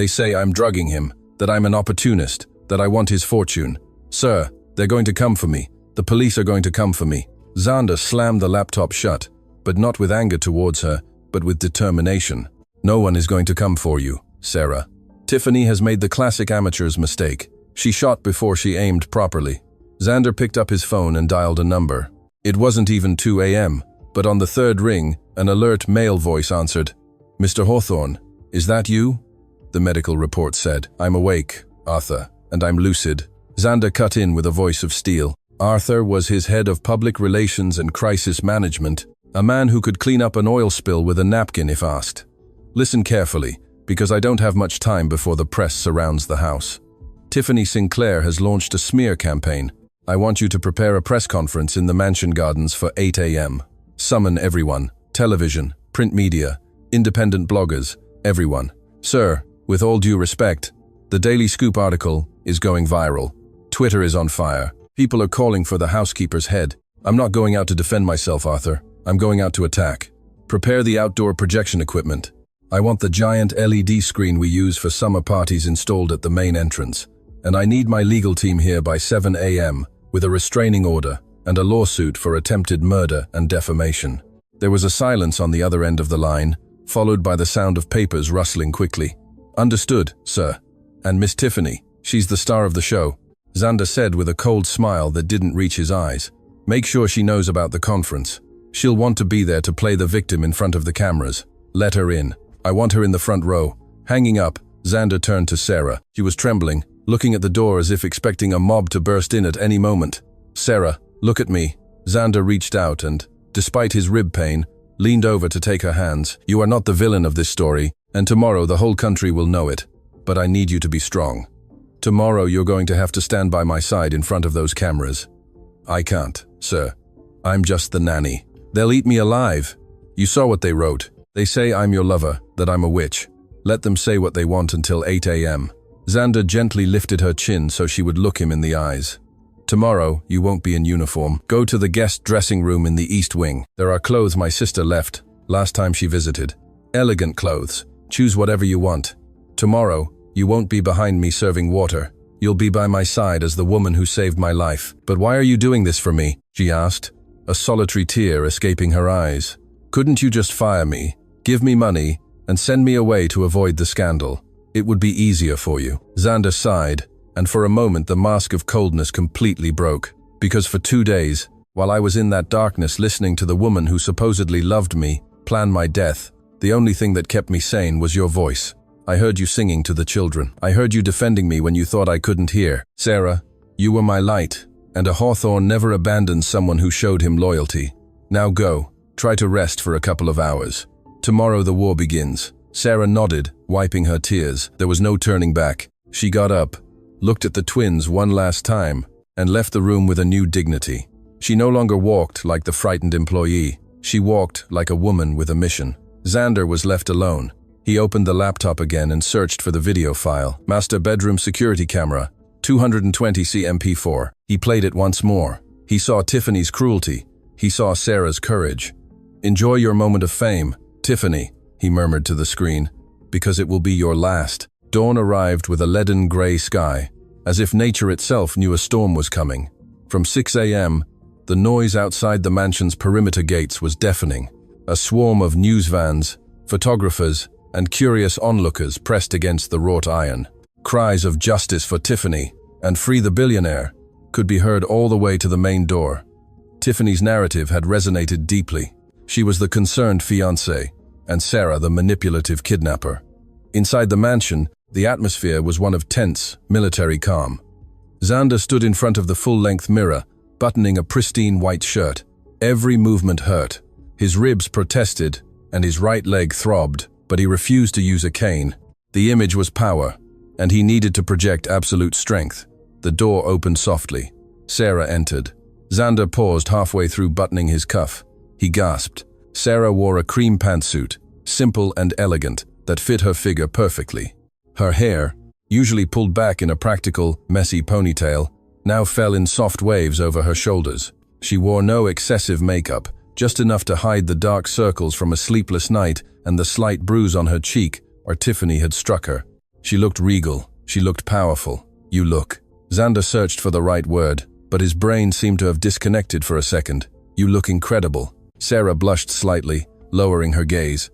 say I'm drugging him, that I'm an opportunist, that I want his fortune. Sir, they're going to come for me. The police are going to come for me. Xander slammed the laptop shut, but not with anger towards her, but with determination. No one is going to come for you, Sarah. Tiffany has made the classic amateur's mistake. She shot before she aimed properly. Xander picked up his phone and dialed a number. It wasn't even 2 a.m., but on the third ring, an alert male voice answered. Mr. Hawthorne, is that you? The medical report said. I'm awake, Arthur, and I'm lucid. Xander cut in with a voice of steel. Arthur was his head of public relations and crisis management, a man who could clean up an oil spill with a napkin if asked. Listen carefully, because I don't have much time before the press surrounds the house. Tiffany Sinclair has launched a smear campaign. I want you to prepare a press conference in the mansion gardens for 8 a.m. Summon everyone, television, print media, independent bloggers, everyone. Sir, with all due respect, the Daily Scoop article is going viral. Twitter is on fire. People are calling for the housekeeper's head. I'm not going out to defend myself, Arthur. I'm going out to attack. Prepare the outdoor projection equipment. I want the giant LED screen we use for summer parties installed at the main entrance. And I need my legal team here by 7 a.m. with a restraining order and a lawsuit for attempted murder and defamation. There was a silence on the other end of the line, followed by the sound of papers rustling quickly. Understood, sir. And Miss Tiffany, she's the star of the show, Xander said with a cold smile that didn't reach his eyes. Make sure she knows about the conference. She'll want to be there to play the victim in front of the cameras. Let her in. I want her in the front row. Hanging up, Xander turned to Sarah. She was trembling, looking at the door as if expecting a mob to burst in at any moment. Sarah, look at me. Xander reached out and, despite his rib pain, leaned over to take her hands. You are not the villain of this story, and tomorrow the whole country will know it. But I need you to be strong. Tomorrow you're going to have to stand by my side in front of those cameras. I can't, sir. I'm just the nanny. They'll eat me alive. You saw what they wrote. They say I'm your lover, that I'm a witch. Let them say what they want until 8 a.m. Xander gently lifted her chin so she would look him in the eyes. Tomorrow, you won't be in uniform. Go to the guest dressing room in the East Wing. There are clothes my sister left last time she visited. Elegant clothes. Choose whatever you want. Tomorrow, you won't be behind me serving water. You'll be by my side as the woman who saved my life. But why are you doing this for me? She asked, a solitary tear escaping her eyes. Couldn't you just fire me, give me money, and send me away to avoid the scandal? It would be easier for you. Xander sighed, and for a moment the mask of coldness completely broke. Because for 2 days, while I was in that darkness listening to the woman who supposedly loved me plan my death, the only thing that kept me sane was your voice. I heard you singing to the children. I heard you defending me when you thought I couldn't hear. Sarah, you were my light, and a hawthorn never abandons someone who showed him loyalty. Now go, try to rest for a couple of hours. Tomorrow the war begins. Sarah nodded, wiping her tears. There was no turning back. She got up, looked at the twins one last time, and left the room with a new dignity. She no longer walked like the frightened employee. She walked like a woman with a mission. Xander was left alone. He opened the laptop again and searched for the video file. Master bedroom security camera, 220 cmp4. He played it once more. He saw Tiffany's cruelty. He saw Sarah's courage. Enjoy your moment of fame, Tiffany, he murmured to the screen, because it will be your last. Dawn arrived with a leaden gray sky, as if nature itself knew a storm was coming. From 6 a.m., the noise outside the mansion's perimeter gates was deafening. A swarm of news vans, photographers, and curious onlookers pressed against the wrought iron. Cries of justice for Tiffany and free the billionaire could be heard all the way to the main door. Tiffany's narrative had resonated deeply. She was the concerned fiancée, and Sarah the manipulative kidnapper. Inside the mansion, the atmosphere was one of tense, military calm. Xander stood in front of the full-length mirror, buttoning a pristine white shirt. Every movement hurt. His ribs protested, and his right leg throbbed, but he refused to use a cane. The image was power, and he needed to project absolute strength. The door opened softly. Sarah entered. Xander paused halfway through buttoning his cuff. He gasped. Sarah wore a cream pantsuit, simple and elegant, that fit her figure perfectly. Her hair, usually pulled back in a practical, messy ponytail, now fell in soft waves over her shoulders. She wore no excessive makeup, just enough to hide the dark circles from a sleepless night and the slight bruise on her cheek where Tiffany had struck her. She looked regal. She looked powerful. You look. Xander searched for the right word, but his brain seemed to have disconnected for a second. You look incredible. Sarah blushed slightly, lowering her gaze.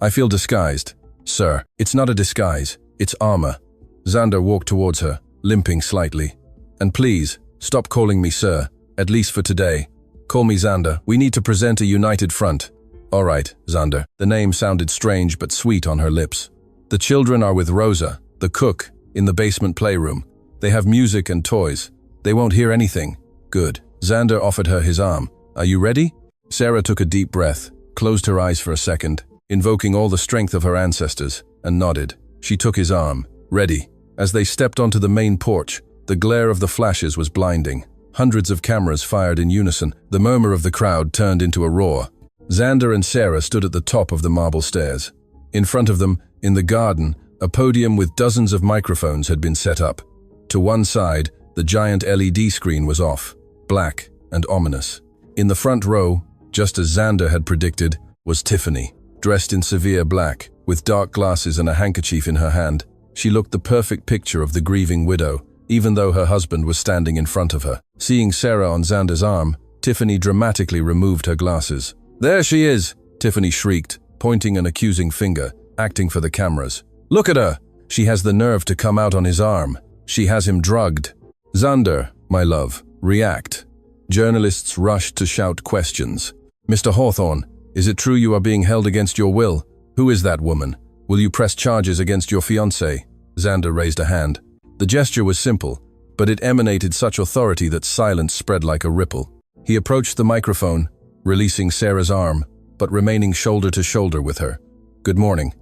I feel disguised. Sir, it's not a disguise. It's armor. Xander walked towards her, limping slightly. And please, stop calling me sir, at least for today. Call me Xander. We need to present a united front. All right, Xander. The name sounded strange but sweet on her lips. The children are with Rosa, the cook, in the basement playroom. They have music and toys. They won't hear anything. Good. Xander offered her his arm. Are you ready? Sarah took a deep breath, closed her eyes for a second, invoking all the strength of her ancestors, and nodded. She took his arm. Ready. As they stepped onto the main porch, the glare of the flashes was blinding. Hundreds of cameras fired in unison. The murmur of the crowd turned into a roar. Xander and Sarah stood at the top of the marble stairs. In front of them, in the garden, a podium with dozens of microphones had been set up. To one side, the giant LED screen was off, black and ominous. In the front row, just as Xander had predicted, was Tiffany, dressed in severe black, with dark glasses and a handkerchief in her hand. She looked the perfect picture of the grieving widow, even though her husband was standing in front of her. Seeing Sarah on Xander's arm, Tiffany dramatically removed her glasses. There she is, Tiffany shrieked, pointing an accusing finger, acting for the cameras. Look at her! She has the nerve to come out on his arm. She has him drugged. Xander, my love, react. Journalists rushed to shout questions. Mr. Hawthorne, is it true you are being held against your will? Who is that woman? Will you press charges against your fiancé? Xander raised a hand. The gesture was simple, but it emanated such authority that silence spread like a ripple. He approached the microphone, releasing Sarah's arm, but remaining shoulder to shoulder with her. Good morning.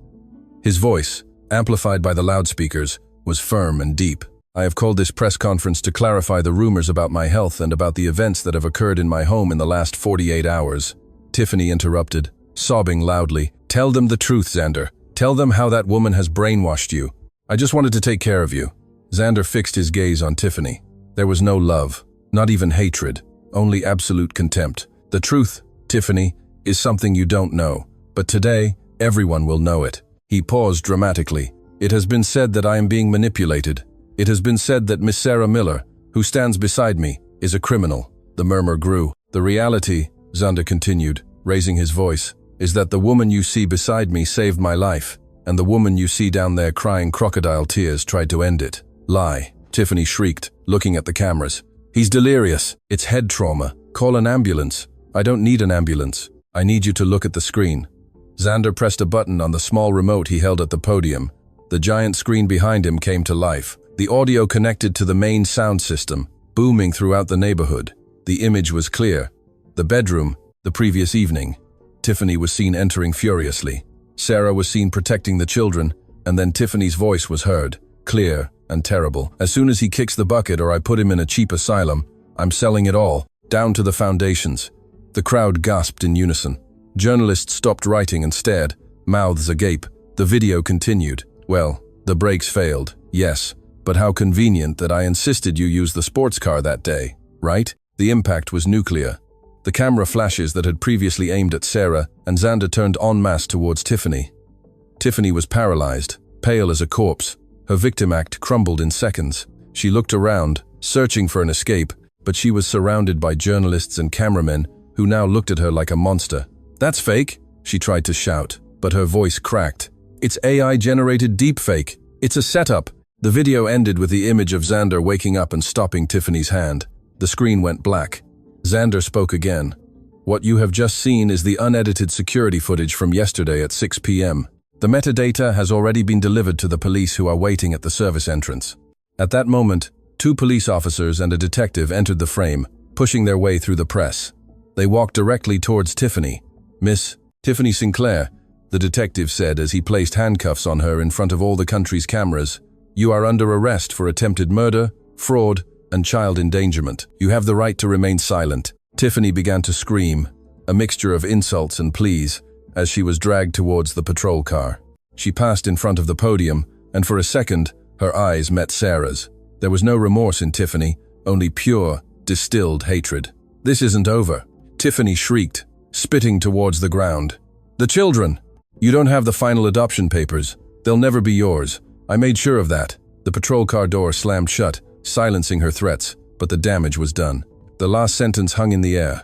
His voice, amplified by the loudspeakers, was firm and deep. I have called this press conference to clarify the rumors about my health and about the events that have occurred in my home in the last 48 hours. Tiffany interrupted, sobbing loudly. Tell them the truth, Xander. Tell them how that woman has brainwashed you. I just wanted to take care of you." Xander fixed his gaze on Tiffany. There was no love, not even hatred, only absolute contempt. "The truth, Tiffany, is something you don't know, but today, everyone will know it." He paused dramatically. "It has been said that I am being manipulated. It has been said that Miss Sarah Miller, who stands beside me, is a criminal." The murmur grew. "The reality," Xander continued, raising his voice, "is that the woman you see beside me saved my life, and the woman you see down there crying crocodile tears tried to end it." "Lie," Tiffany shrieked, looking at the cameras. "He's delirious. It's head trauma. Call an ambulance." "I don't need an ambulance. I need you to look at the screen." Xander pressed a button on the small remote he held at the podium. The giant screen behind him came to life. The audio connected to the main sound system, booming throughout the neighborhood. The image was clear. The bedroom, the previous evening. Tiffany was seen entering furiously. Sarah was seen protecting the children, and then Tiffany's voice was heard, clear and terrible. "As soon as he kicks the bucket or I put him in a cheap asylum, I'm selling it all, down to the foundations." The crowd gasped in unison. Journalists stopped writing and stared, mouths agape. The video continued. "Well, the brakes failed, yes, but how convenient that I insisted you use the sports car that day, right?" The impact was nuclear. The camera flashes that had previously aimed at Sarah and Xander turned en masse towards Tiffany. Tiffany was paralyzed, pale as a corpse. Her victim act crumbled in seconds. She looked around, searching for an escape, but she was surrounded by journalists and cameramen who now looked at her like a monster. "That's fake," she tried to shout, but her voice cracked. "It's AI-generated deepfake. It's a setup." The video ended with the image of Xander waking up and stopping Tiffany's hand. The screen went black. Xander spoke again. "What you have just seen is the unedited security footage from yesterday at 6 p.m. The metadata has already been delivered to the police who are waiting at the service entrance." At that moment, 2 police officers and a detective entered the frame, pushing their way through the press. They walked directly towards Tiffany. "Miss Tiffany Sinclair," the detective said as he placed handcuffs on her in front of all the country's cameras, "you are under arrest for attempted murder, fraud, and child endangerment. You have the right to remain silent." Tiffany began to scream, a mixture of insults and pleas, as she was dragged towards the patrol car. She passed in front of the podium, and for a second, her eyes met Sarah's. There was no remorse in Tiffany, only pure, distilled hatred. "This isn't over," Tiffany shrieked, spitting towards the ground. "The children! You don't have the final adoption papers. They'll never be yours. I made sure of that." The patrol car door slammed shut, silencing her threats, but the damage was done. The last sentence hung in the air.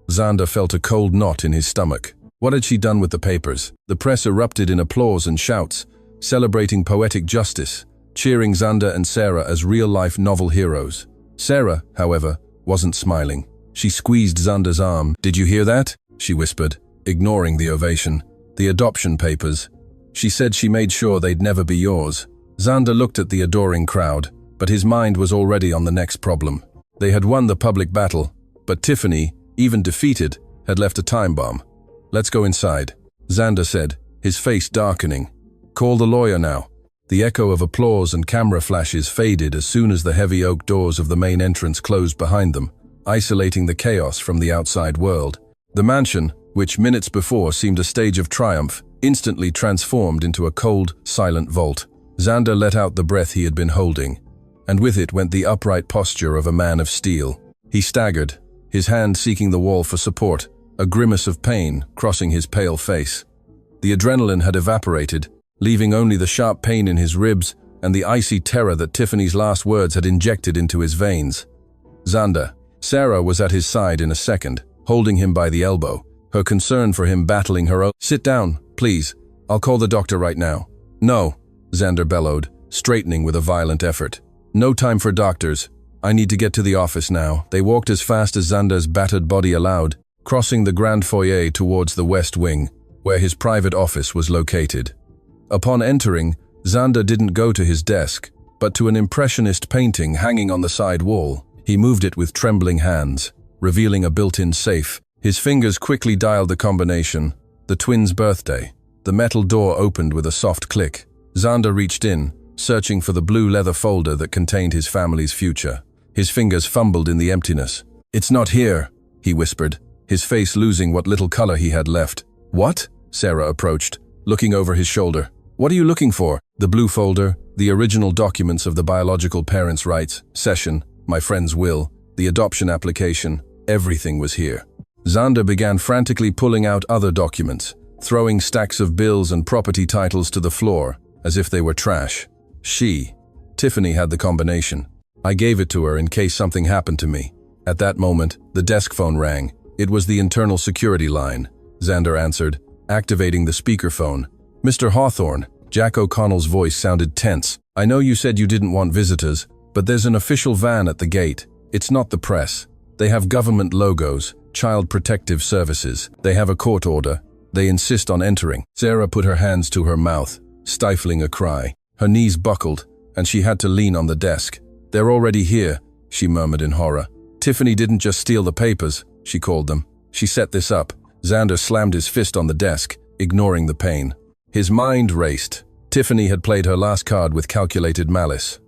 Xander felt a cold knot in his stomach. What had she done with the papers? The press erupted in applause and shouts, celebrating poetic justice, cheering Xander and Sarah as real-life novel heroes. Sarah, however, wasn't smiling. She squeezed Xander's arm. "Did you hear that?" she whispered, ignoring the ovation. "The adoption papers. She said she made sure they'd never be yours." Xander looked at the adoring crowd, but his mind was already on the next problem. They had won the public battle, but Tiffany, even defeated, had left a time bomb. "Let's go inside," Xander said, his face darkening. "Call the lawyer now." The echo of applause and camera flashes faded as soon as the heavy oak doors of the main entrance closed behind them, isolating the chaos from the outside world. The mansion, which minutes before seemed a stage of triumph, instantly transformed into a cold, silent vault. Xander let out the breath he had been holding, and with it went the upright posture of a man of steel. He staggered, his hand seeking the wall for support, a grimace of pain crossing his pale face. The adrenaline had evaporated, leaving only the sharp pain in his ribs and the icy terror that Tiffany's last words had injected into his veins. "Xander." Sarah was at his side in a second, holding him by the elbow, her concern for him battling her own. "Sit down, please. I'll call the doctor right now." "No," Xander bellowed, straightening with a violent effort. "No time for doctors. I need to get to the office now." They walked as fast as Xander's battered body allowed, crossing the grand foyer towards the west wing, where his private office was located. Upon entering, Xander didn't go to his desk, but to an impressionist painting hanging on the side wall. He moved it with trembling hands, revealing a built-in safe. His fingers quickly dialed the combination, the twins' birthday. The metal door opened with a soft click. Xander reached in, searching for the blue leather folder that contained his family's future. His fingers fumbled in the emptiness. "It's not here," he whispered, his face losing what little color he had left. "What?" Sarah approached, looking over his shoulder. "What are you looking for?" "The blue folder, the original documents of the biological parents' rights, cession, my friend's will, the adoption application, everything was here." Xander began frantically pulling out other documents, throwing stacks of bills and property titles to the floor, as if they were trash. Tiffany had the combination. I gave it to her in case something happened to me. At that moment, the desk phone rang. It was the internal security line. Xander answered, activating the speakerphone. "Mr. Hawthorne," Jack O'Connell's voice sounded tense. "I know you said you didn't want visitors, but there's an official van at the gate. It's not the press. They have government logos, Child Protective Services. They have a court order. They insist on entering." Sarah put her hands to her mouth, stifling a cry. Her knees buckled, and she had to lean on the desk. "They're already here," she murmured in horror. "Tiffany didn't just steal the papers," she called them. "She set this up." Xander slammed his fist on the desk, ignoring the pain. His mind raced. Tiffany had played her last card with calculated malice.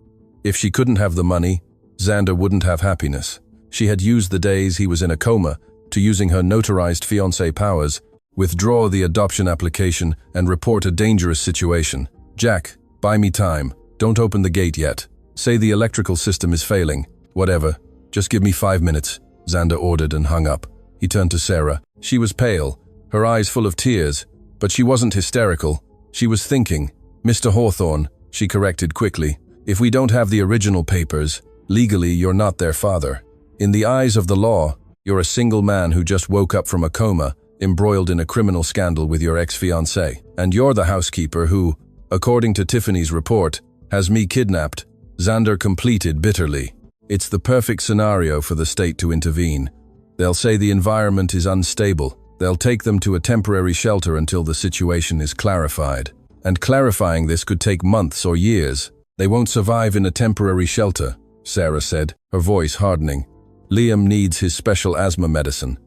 If she couldn't have the money, Xander wouldn't have happiness. She had used the days he was in a coma to using her notarized fiancé powers, withdraw the adoption application and report a dangerous situation. "Jack, buy me time. Don't open the gate yet. Say the electrical system is failing. Whatever. Just give me 5 minutes," Xander ordered and hung up. He turned to Sarah. She was pale, her eyes full of tears, but she wasn't hysterical. She was thinking. "Mr. Hawthorne," she corrected quickly, "if we don't have the original papers, legally you're not their father. In the eyes of the law, you're a single man who just woke up from a coma, embroiled in a criminal scandal with your ex-fiancé. And you're the housekeeper who, according to Tiffany's report, has me kidnapped." Xander completed bitterly. "It's the perfect scenario for the state to intervene. They'll say the environment is unstable. They'll take them to a temporary shelter until the situation is clarified. And clarifying this could take months or years. They won't survive in a temporary shelter," Sarah said, her voice hardening. "Liam needs his special asthma medicine.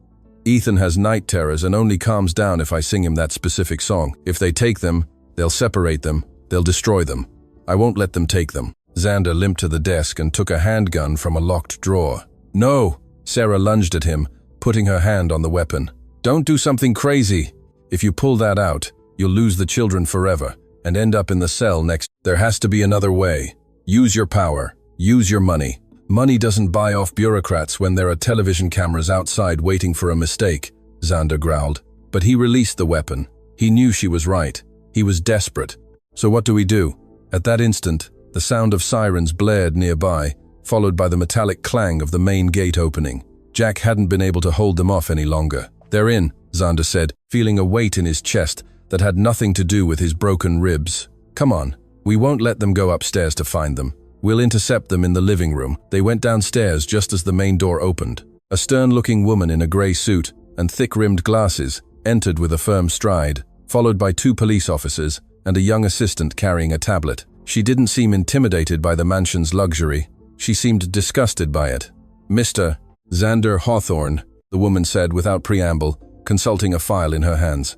Ethan has night terrors and only calms down if I sing him that specific song. If they take them, they'll separate them, they'll destroy them. I won't let them take them." Xander limped to the desk and took a handgun from a locked drawer. "No!" Sarah lunged at him, putting her hand on the weapon. "Don't do something crazy. If you pull that out, you'll lose the children forever and end up in the cell next. There has to be another way. Use your power. Use your money. Money doesn't buy off bureaucrats when there are television cameras outside waiting for a mistake," Xander growled. But he released the weapon. He knew she was right. He was desperate. "So what do we do?" At that instant, the sound of sirens blared nearby, followed by the metallic clang of the main gate opening. Jack hadn't been able to hold them off any longer. "They're in," Xander said, feeling a weight in his chest that had nothing to do with his broken ribs. "Come on. We won't let them go upstairs to find them. We'll intercept them in the living room." They went downstairs just as the main door opened. A stern-looking woman in a gray suit and thick-rimmed glasses entered with a firm stride, followed by 2 police officers and a young assistant carrying a tablet. She didn't seem intimidated by the mansion's luxury. She seemed disgusted by it. "Mr. Xander Hawthorne," the woman said without preamble, consulting a file in her hands.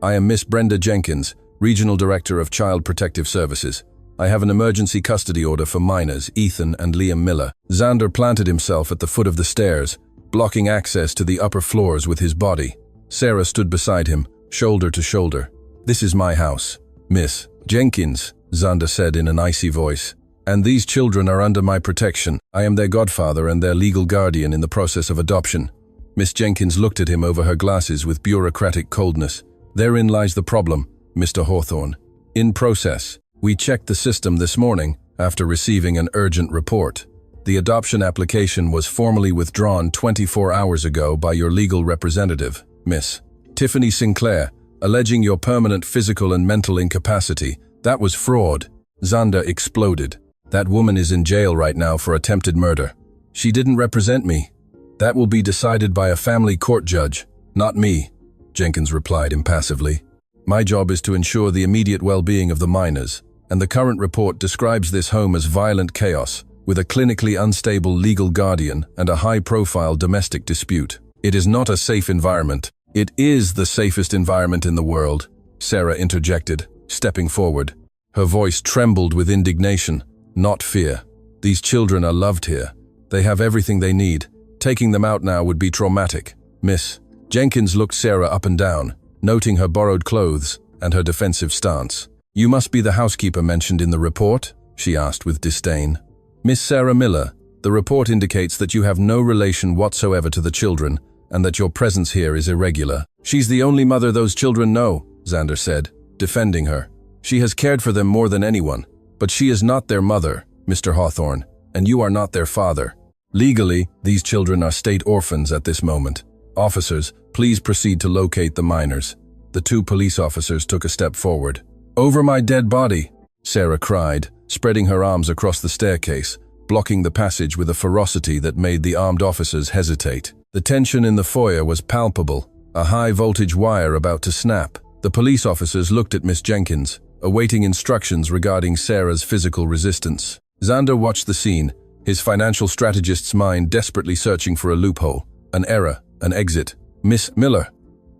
"I am Miss Brenda Jenkins, Regional Director of Child Protective Services. I have an emergency custody order for minors, Ethan and Liam Miller." Xander planted himself at the foot of the stairs, blocking access to the upper floors with his body. Sarah stood beside him, shoulder to shoulder. "This is my house, Miss Jenkins," Xander said in an icy voice. "And these children are under my protection. I am their godfather and their legal guardian in the process of adoption." Miss Jenkins looked at him over her glasses with bureaucratic coldness. "Therein lies the problem, Mr. Hawthorne. In process. We checked the system this morning after receiving an urgent report. The adoption application was formally withdrawn 24 hours ago by your legal representative, Miss Tiffany Sinclair, alleging your permanent physical and mental incapacity. That was fraud." Xander exploded. "That woman is in jail right now for attempted murder. She didn't represent me. That will be decided by a family court judge, not me," Jenkins replied impassively. "My job is to ensure the immediate well-being of the minors, and the current report describes this home as violent chaos, with a clinically unstable legal guardian and a high-profile domestic dispute. It is not a safe environment." "It is the safest environment in the world," Sarah interjected, stepping forward. Her voice trembled with indignation, not fear. "These children are loved here. They have everything they need. Taking them out now would be traumatic." Miss Jenkins looked Sarah up and down, noting her borrowed clothes and her defensive stance. "You must be the housekeeper mentioned in the report?" she asked with disdain. "Miss Sarah Miller, the report indicates that you have no relation whatsoever to the children, and that your presence here is irregular." "She's the only mother those children know," Xander said, defending her. "She has cared for them more than anyone, but she is not their mother, Mr. Hawthorne, and you are not their father. Legally, these children are state orphans at this moment. Officers, please proceed to locate the minors." The two police officers took a step forward. "Over my dead body," Sarah cried, spreading her arms across the staircase, blocking the passage with a ferocity that made the armed officers hesitate. The tension in the foyer was palpable, a high-voltage wire about to snap. The police officers looked at Miss Jenkins, awaiting instructions regarding Sarah's physical resistance. Xander watched the scene, his financial strategist's mind desperately searching for a loophole, an error, an exit. "Miss Miller,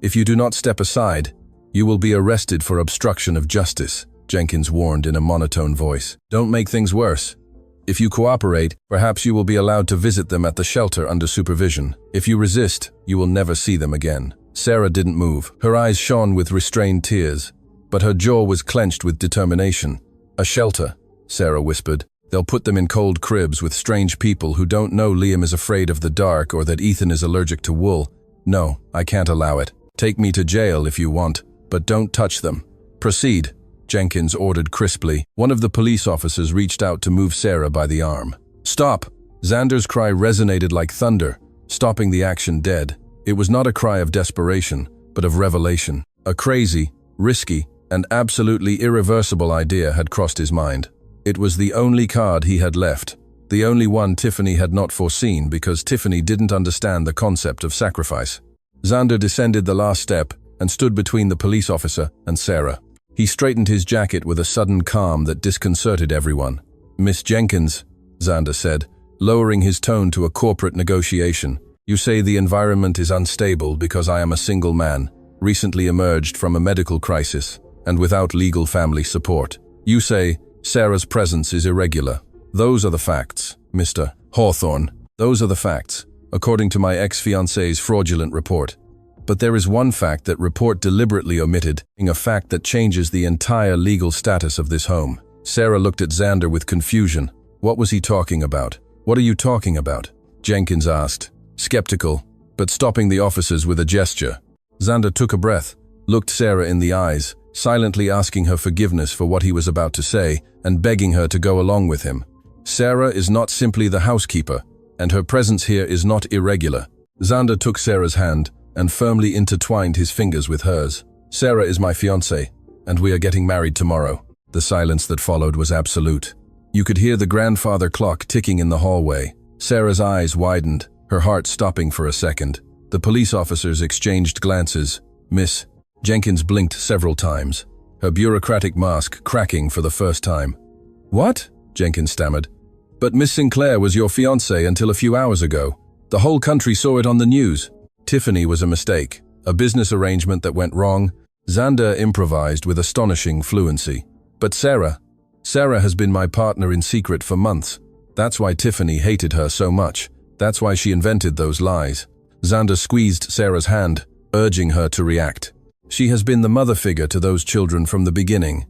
if you do not step aside, you will be arrested for obstruction of justice," Jenkins warned in a monotone voice. "Don't make things worse. If you cooperate, perhaps you will be allowed to visit them at the shelter under supervision. If you resist, you will never see them again." Sarah didn't move. Her eyes shone with restrained tears, but her jaw was clenched with determination. "A shelter," Sarah whispered. "They'll put them in cold cribs with strange people who don't know Liam is afraid of the dark or that Ethan is allergic to wool. No, I can't allow it. Take me to jail if you want, but don't touch them." "Proceed," Jenkins ordered crisply. One of the police officers reached out to move Sarah by the arm. "Stop!" Xander's cry resonated like thunder, stopping the action dead. It was not a cry of desperation, but of revelation. A crazy, risky, and absolutely irreversible idea had crossed his mind. It was the only card he had left, the only one Tiffany had not foreseen because Tiffany didn't understand the concept of sacrifice. Xander descended the last step and stood between the police officer and Sarah. He straightened his jacket with a sudden calm that disconcerted everyone. "Miss Jenkins," Xander said, lowering his tone to a corporate negotiation, "you say the environment is unstable because I am a single man, recently emerged from a medical crisis, and without legal family support. You say Sarah's presence is irregular. Those are the facts, Mr. Hawthorne. Those are the facts, according to my ex-fiancée's fraudulent report. But there is one fact that report deliberately omitted, a fact that changes the entire legal status of this home." Sarah looked at Xander with confusion. What was he talking about? "What are you talking about?" Jenkins asked, skeptical, but stopping the officers with a gesture. Xander took a breath, looked Sarah in the eyes, silently asking her forgiveness for what he was about to say and begging her to go along with him. "Sarah is not simply the housekeeper, and her presence here is not irregular." Xander took Sarah's hand and firmly intertwined his fingers with hers. "Sarah is my fiancée, and we are getting married tomorrow." The silence that followed was absolute. You could hear the grandfather clock ticking in the hallway. Sarah's eyes widened, her heart stopping for a second. The police officers exchanged glances. Miss Jenkins blinked several times, her bureaucratic mask cracking for the first time. "What?" Jenkins stammered. "But Miss Sinclair was your fiancée until a few hours ago. The whole country saw it on the news." Tiffany was a mistake, a business arrangement that went wrong. Xander improvised with astonishing fluency. "But Sarah has been my partner in secret for months. That's why Tiffany hated her so much. That's why she invented those lies." Xander squeezed Sarah's hand, urging her to react. "She has been the mother figure to those children from the beginning.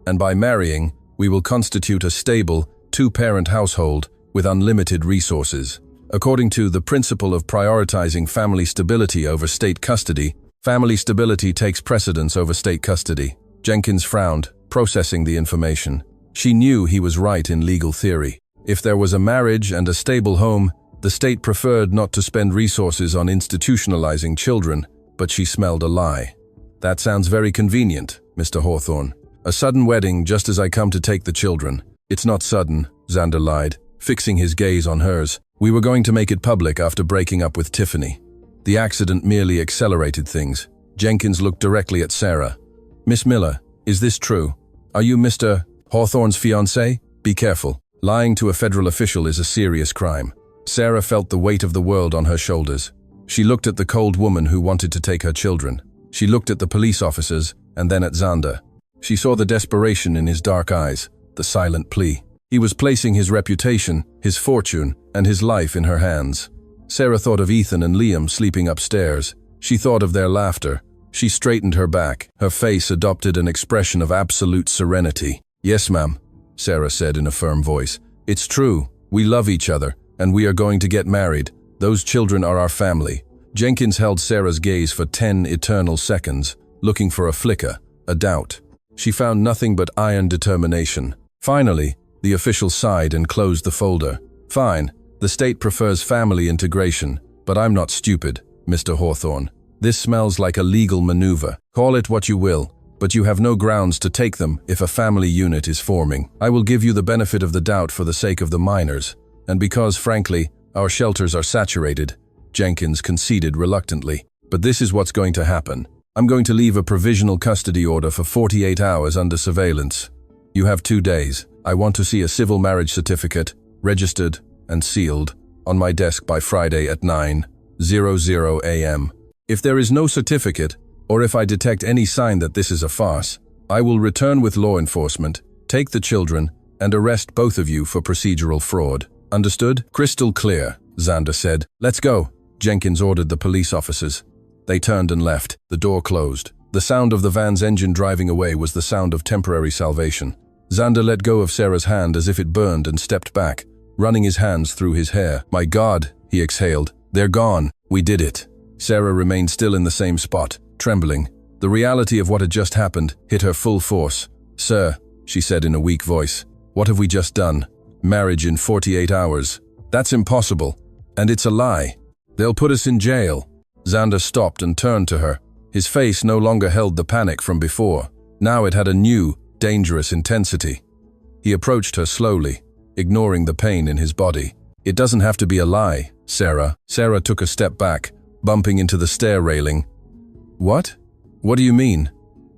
And by marrying, we will constitute a stable, two-parent household with unlimited resources. According to the principle of prioritizing family stability over state custody, family stability takes precedence over state custody." Jenkins frowned, processing the information. She knew he was right in legal theory. If there was a marriage and a stable home, the state preferred not to spend resources on institutionalizing children, but she smelled a lie. "That sounds very convenient, Mr. Hawthorne. A sudden wedding just as I come to take the children." "It's not sudden," Xander lied, fixing his gaze on hers. "We were going to make it public after breaking up with Tiffany. The accident merely accelerated things." Jenkins looked directly at Sarah. "Miss Miller, is this true? Are you Mr. Hawthorne's fiancée? Be careful. Lying to a federal official is a serious crime." Sarah felt the weight of the world on her shoulders. She looked at the cold woman who wanted to take her children. She looked at the police officers and then at Xander. She saw the desperation in his dark eyes, the silent plea. He was placing his reputation, his fortune, and his life in her hands. Sarah thought of Ethan and Liam sleeping upstairs. She thought of their laughter. She straightened her back. Her face adopted an expression of absolute serenity. "Yes, ma'am," Sarah said in a firm voice. "It's true. We love each other, and we are going to get married. Those children are our family." Jenkins held Sarah's gaze for 10 eternal seconds, looking for a flicker, a doubt. She found nothing but iron determination. Finally, the official sighed and closed the folder. "Fine. The state prefers family integration, but I'm not stupid, Mr. Hawthorne. This smells like a legal maneuver. Call it what you will, but you have no grounds to take them if a family unit is forming. I will give you the benefit of the doubt for the sake of the minors, and because, frankly, our shelters are saturated," Jenkins conceded reluctantly. "But this is what's going to happen. I'm going to leave a provisional custody order for 48 hours under surveillance. You have 2 days. I want to see a civil marriage certificate, registered and sealed, on my desk by Friday at 9:00 a.m. If there is no certificate, or if I detect any sign that this is a farce, I will return with law enforcement, take the children, and arrest both of you for procedural fraud. Understood?" "Crystal clear," Xander said. "Let's go," Jenkins ordered the police officers. They turned and left. The door closed. The sound of the van's engine driving away was the sound of temporary salvation. Xander let go of Sarah's hand as if it burned and stepped back, running his hands through his hair. "My God," he exhaled. "They're gone. We did it." Sarah remained still in the same spot, trembling. The reality of what had just happened hit her full force. "Sir," she said in a weak voice, "what have we just done? Marriage in 48 hours. That's impossible. And it's a lie. They'll put us in jail." Xander stopped and turned to her. His face no longer held the panic from before. Now it had a new, dangerous intensity. He approached her slowly, ignoring the pain in his body. "It doesn't have to be a lie, Sarah." Sarah took a step back, bumping into the stair railing. "What? What do you mean?"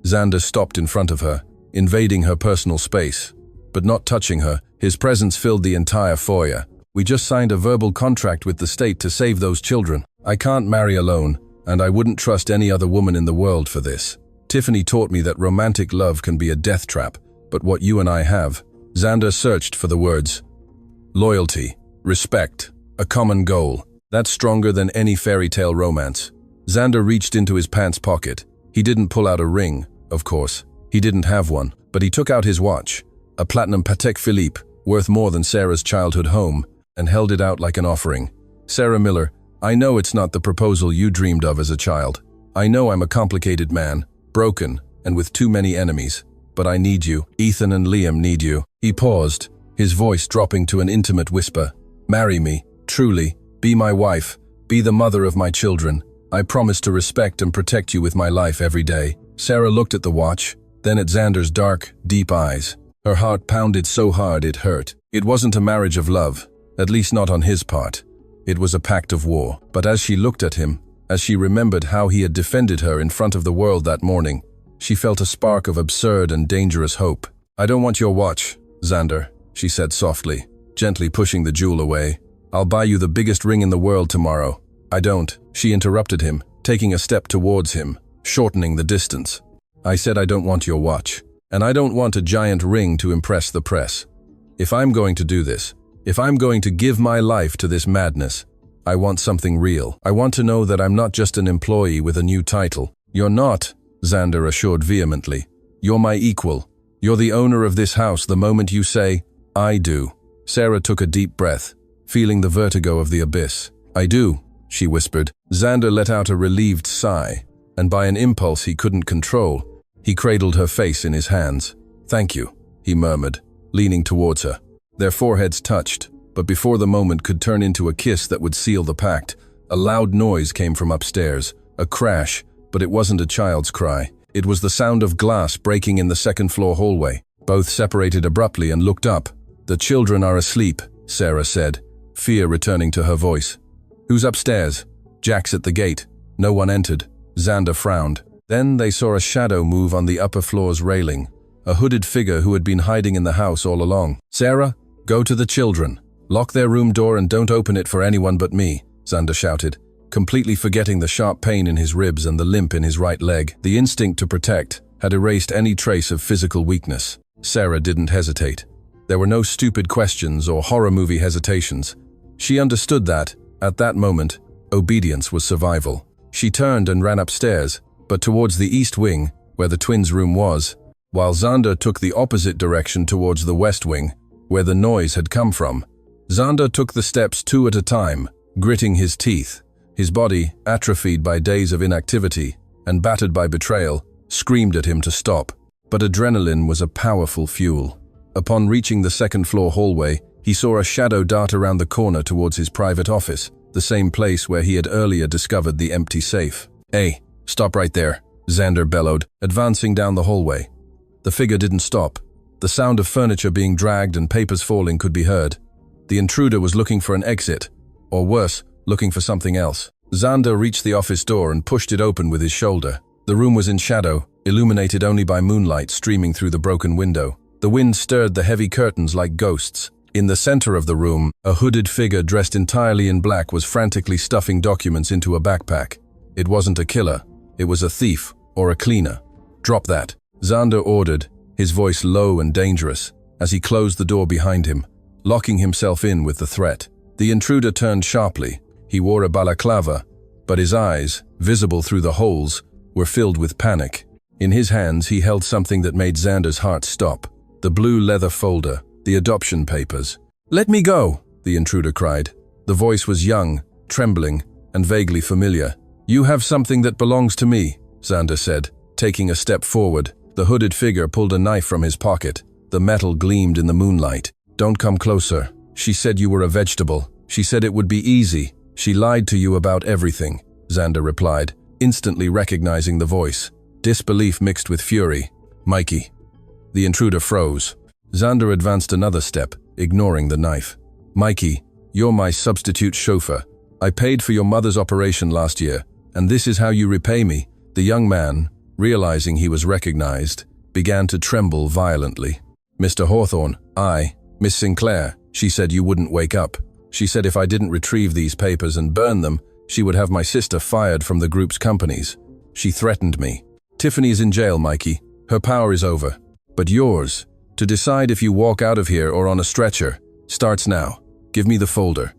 Xander stopped in front of her, invading her personal space, but not touching her. His presence filled the entire foyer. "We just signed a verbal contract with the state to save those children. I can't marry alone, and I wouldn't trust any other woman in the world for this. Tiffany taught me that romantic love can be a death trap, but what you and I have..." Xander searched for the words. "Loyalty, respect, a common goal. That's stronger than any fairy tale romance." Xander reached into his pants pocket. He didn't pull out a ring, of course. He didn't have one, but he took out his watch, a platinum Patek Philippe, worth more than Sarah's childhood home, and held it out like an offering. "Sarah Miller, I know it's not the proposal you dreamed of as a child. I know I'm a complicated man, broken, and with too many enemies. But I need you. Ethan and Liam need you." He paused, his voice dropping to an intimate whisper. "Marry me, truly. Be my wife. Be the mother of my children. I promise to respect and protect you with my life every day." Sarah looked at the watch, then at Xander's dark, deep eyes. Her heart pounded so hard it hurt. It wasn't a marriage of love, at least not on his part. It was a pact of war. But as she looked at him, as she remembered how he had defended her in front of the world that morning, she felt a spark of absurd and dangerous hope. "I don't want your watch, Xander," she said softly, gently pushing the jewel away. "I'll buy you the biggest ring in the world tomorrow." "I don't," she interrupted him, taking a step towards him, shortening the distance. "I said I don't want your watch, and I don't want a giant ring to impress the press. If I'm going to do this, if I'm going to give my life to this madness, I want something real. I want to know that I'm not just an employee with a new title." "You're not," Xander assured vehemently. "You're my equal. You're the owner of this house the moment you say, 'I do.'" Sarah took a deep breath, feeling the vertigo of the abyss. "I do," she whispered. Xander let out a relieved sigh, and by an impulse he couldn't control, he cradled her face in his hands. "Thank you," he murmured, leaning towards her. Their foreheads touched, but before the moment could turn into a kiss that would seal the pact, a loud noise came from upstairs, a crash, but it wasn't a child's cry. It was the sound of glass breaking in the second-floor hallway. Both separated abruptly and looked up. "The children are asleep," Sarah said, fear returning to her voice. "Who's upstairs?" "Jack's at the gate." No one entered. Xander frowned. Then they saw a shadow move on the upper floor's railing, a hooded figure who had been hiding in the house all along. "Sarah, go to the children. Lock their room door and don't open it for anyone but me," Xander shouted, completely forgetting the sharp pain in his ribs and the limp in his right leg. The instinct to protect had erased any trace of physical weakness. Sarah didn't hesitate. There were no stupid questions or horror movie hesitations. She understood that, at that moment, obedience was survival. She turned and ran upstairs, but towards the east wing, where the twins' room was, while Xander took the opposite direction towards the west wing, where the noise had come from. Xander took the steps 2 at a time, gritting his teeth. His body, atrophied by days of inactivity and battered by betrayal, screamed at him to stop. But adrenaline was a powerful fuel. Upon reaching the second-floor hallway, he saw a shadow dart around the corner towards his private office, the same place where he had earlier discovered the empty safe. "Hey, stop right there," Xander bellowed, advancing down the hallway. The figure didn't stop. The sound of furniture being dragged and papers falling could be heard. The intruder was looking for an exit, or worse, looking for something else. Xander reached the office door and pushed it open with his shoulder. The room was in shadow, illuminated only by moonlight streaming through the broken window. The wind stirred the heavy curtains like ghosts. In the center of the room, a hooded figure dressed entirely in black was frantically stuffing documents into a backpack. It wasn't a killer. It was a thief or a cleaner. "Drop that," Xander ordered, his voice low and dangerous, as he closed the door behind him, locking himself in with the threat. The intruder turned sharply. He wore a balaclava, but his eyes, visible through the holes, were filled with panic. In his hands, he held something that made Xander's heart stop. The blue leather folder, the adoption papers. "Let me go," the intruder cried. The voice was young, trembling, and vaguely familiar. "You have something that belongs to me," Xander said, taking a step forward. The hooded figure pulled a knife from his pocket. The metal gleamed in the moonlight. "Don't come closer. She said you were a vegetable. She said it would be easy. She lied to you about everything," Xander replied, instantly recognizing the voice. Disbelief mixed with fury. "Mikey." The intruder froze. Xander advanced another step, ignoring the knife. "Mikey, you're my substitute chauffeur. I paid for your mother's operation last year, and this is how you repay me." The young man, realizing he was recognized, began to tremble violently. "Mr. Hawthorne, Miss Sinclair, she said you wouldn't wake up. She said if I didn't retrieve these papers and burn them, she would have my sister fired from the group's companies. She threatened me. Tiffany is in jail, Mikey. Her power is over. But yours, to decide if you walk out of here or on a stretcher, starts now. Give me the folder."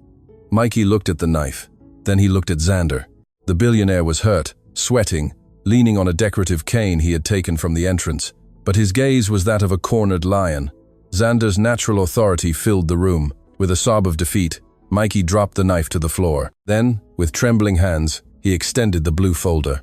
Mikey looked at the knife. Then he looked at Xander. The billionaire was hurt, sweating, leaning on a decorative cane he had taken from the entrance, but his gaze was that of a cornered lion. Xander's natural authority filled the room. With a sob of defeat, Mikey dropped the knife to the floor. Then, with trembling hands, he extended the blue folder.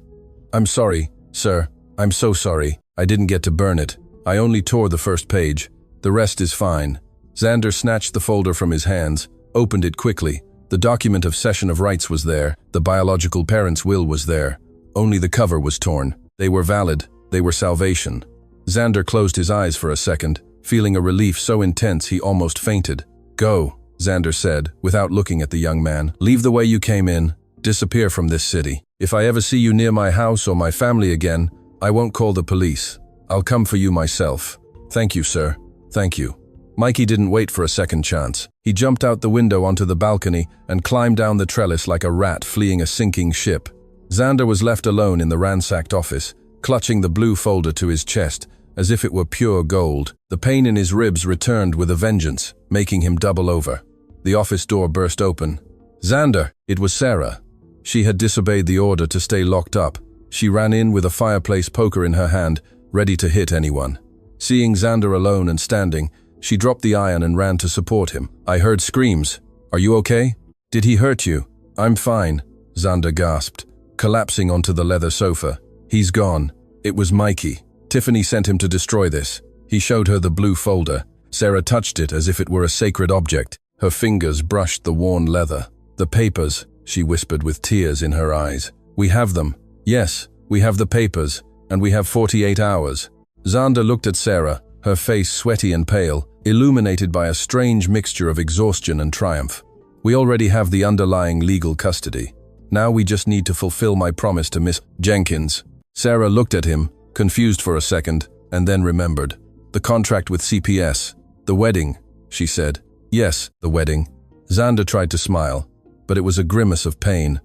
"I'm sorry, sir. I'm so sorry. I didn't get to burn it. I only tore the first page. The rest is fine." Xander snatched the folder from his hands, opened it quickly. The document of cession of rights was there. The biological parents' will was there. Only the cover was torn. They were valid. They were salvation. Xander closed his eyes for a second, feeling a relief so intense he almost fainted. "Go," Xander said, without looking at the young man. "Leave the way you came in. Disappear from this city. If I ever see you near my house or my family again, I won't call the police. I'll come for you myself. Thank you, sir. Thank you." Mikey didn't wait for a second chance. He jumped out the window onto the balcony and climbed down the trellis like a rat fleeing a sinking ship. Xander was left alone in the ransacked office, clutching the blue folder to his chest, as if it were pure gold. The pain in his ribs returned with a vengeance, making him double over. The office door burst open. "Xander!" It was Sarah. She had disobeyed the order to stay locked up. She ran in with a fireplace poker in her hand, ready to hit anyone. Seeing Xander alone and standing, she dropped the iron and ran to support him. "I heard screams. Are you okay? Did he hurt you?" "I'm fine," Xander gasped, collapsing onto the leather sofa. "He's gone. It was Mikey. Tiffany sent him to destroy this." He showed her the blue folder. Sarah touched it as if it were a sacred object. Her fingers brushed the worn leather. "The papers," she whispered with tears in her eyes. "We have them. Yes, we have the papers, and we have 48 hours. Xander looked at Sarah, her face sweaty and pale, illuminated by a strange mixture of exhaustion and triumph. "We already have the underlying legal custody. Now we just need to fulfill my promise to Miss Jenkins." Sarah looked at him, confused for a second, and then remembered. "The contract with CPS. The wedding," she said. "Yes, the wedding." Xander tried to smile, but it was a grimace of pain.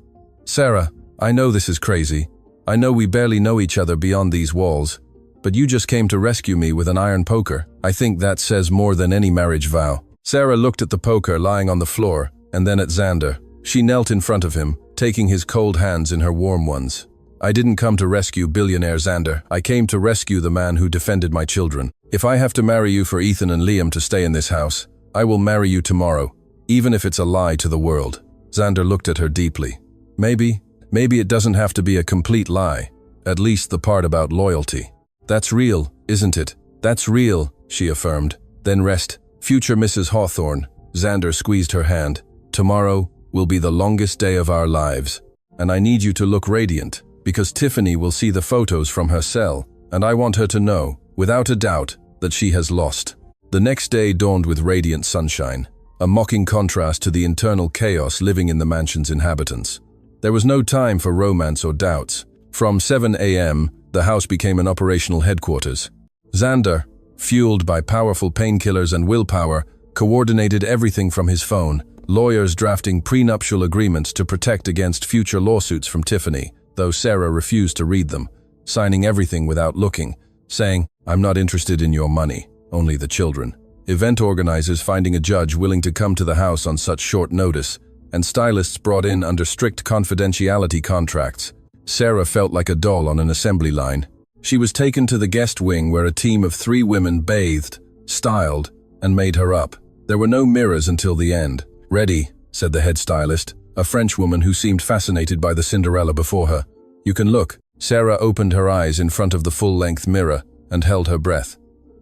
"Sarah, I know this is crazy. I know we barely know each other beyond these walls. But you just came to rescue me with an iron poker. I think that says more than any marriage vow." Sarah looked at the poker lying on the floor, and then at Xander. She knelt in front of him, taking his cold hands in her warm ones. I didn't come to rescue billionaire Xander. I came to rescue the man who defended my children. If I have to marry you for Ethan and Liam to stay in this house, I will marry you tomorrow, even if it's a lie to the world." Xander looked at her deeply. Maybe it doesn't have to be a complete lie. At least the part about loyalty. "That's real, isn't it?" "That's real," she affirmed. "Then rest. Future Mrs. Hawthorne." Xander squeezed her hand. "Tomorrow will be the longest day of our lives. And I need you to look radiant, because Tiffany will see the photos from her cell, and I want her to know, without a doubt, that she has lost." The next day dawned with radiant sunshine, a mocking contrast to the internal chaos living in the mansion's inhabitants. There was no time for romance or doubts. From 7 a.m., the house became an operational headquarters. Xander, fueled by powerful painkillers and willpower, coordinated everything from his phone, lawyers drafting prenuptial agreements to protect against future lawsuits from Tiffany, though Sarah refused to read them, signing everything without looking, saying, "I'm not interested in your money, only the children." Event organizers finding a judge willing to come to the house on such short notice, and stylists brought in under strict confidentiality contracts. Sarah felt like a doll on an assembly line. She was taken to the guest wing where a team of 3 women bathed, styled, and made her up. There were no mirrors until the end. "Ready," said the head stylist, a French woman who seemed fascinated by the Cinderella before her. "You can look." Sarah opened her eyes in front of the full-length mirror and held her breath.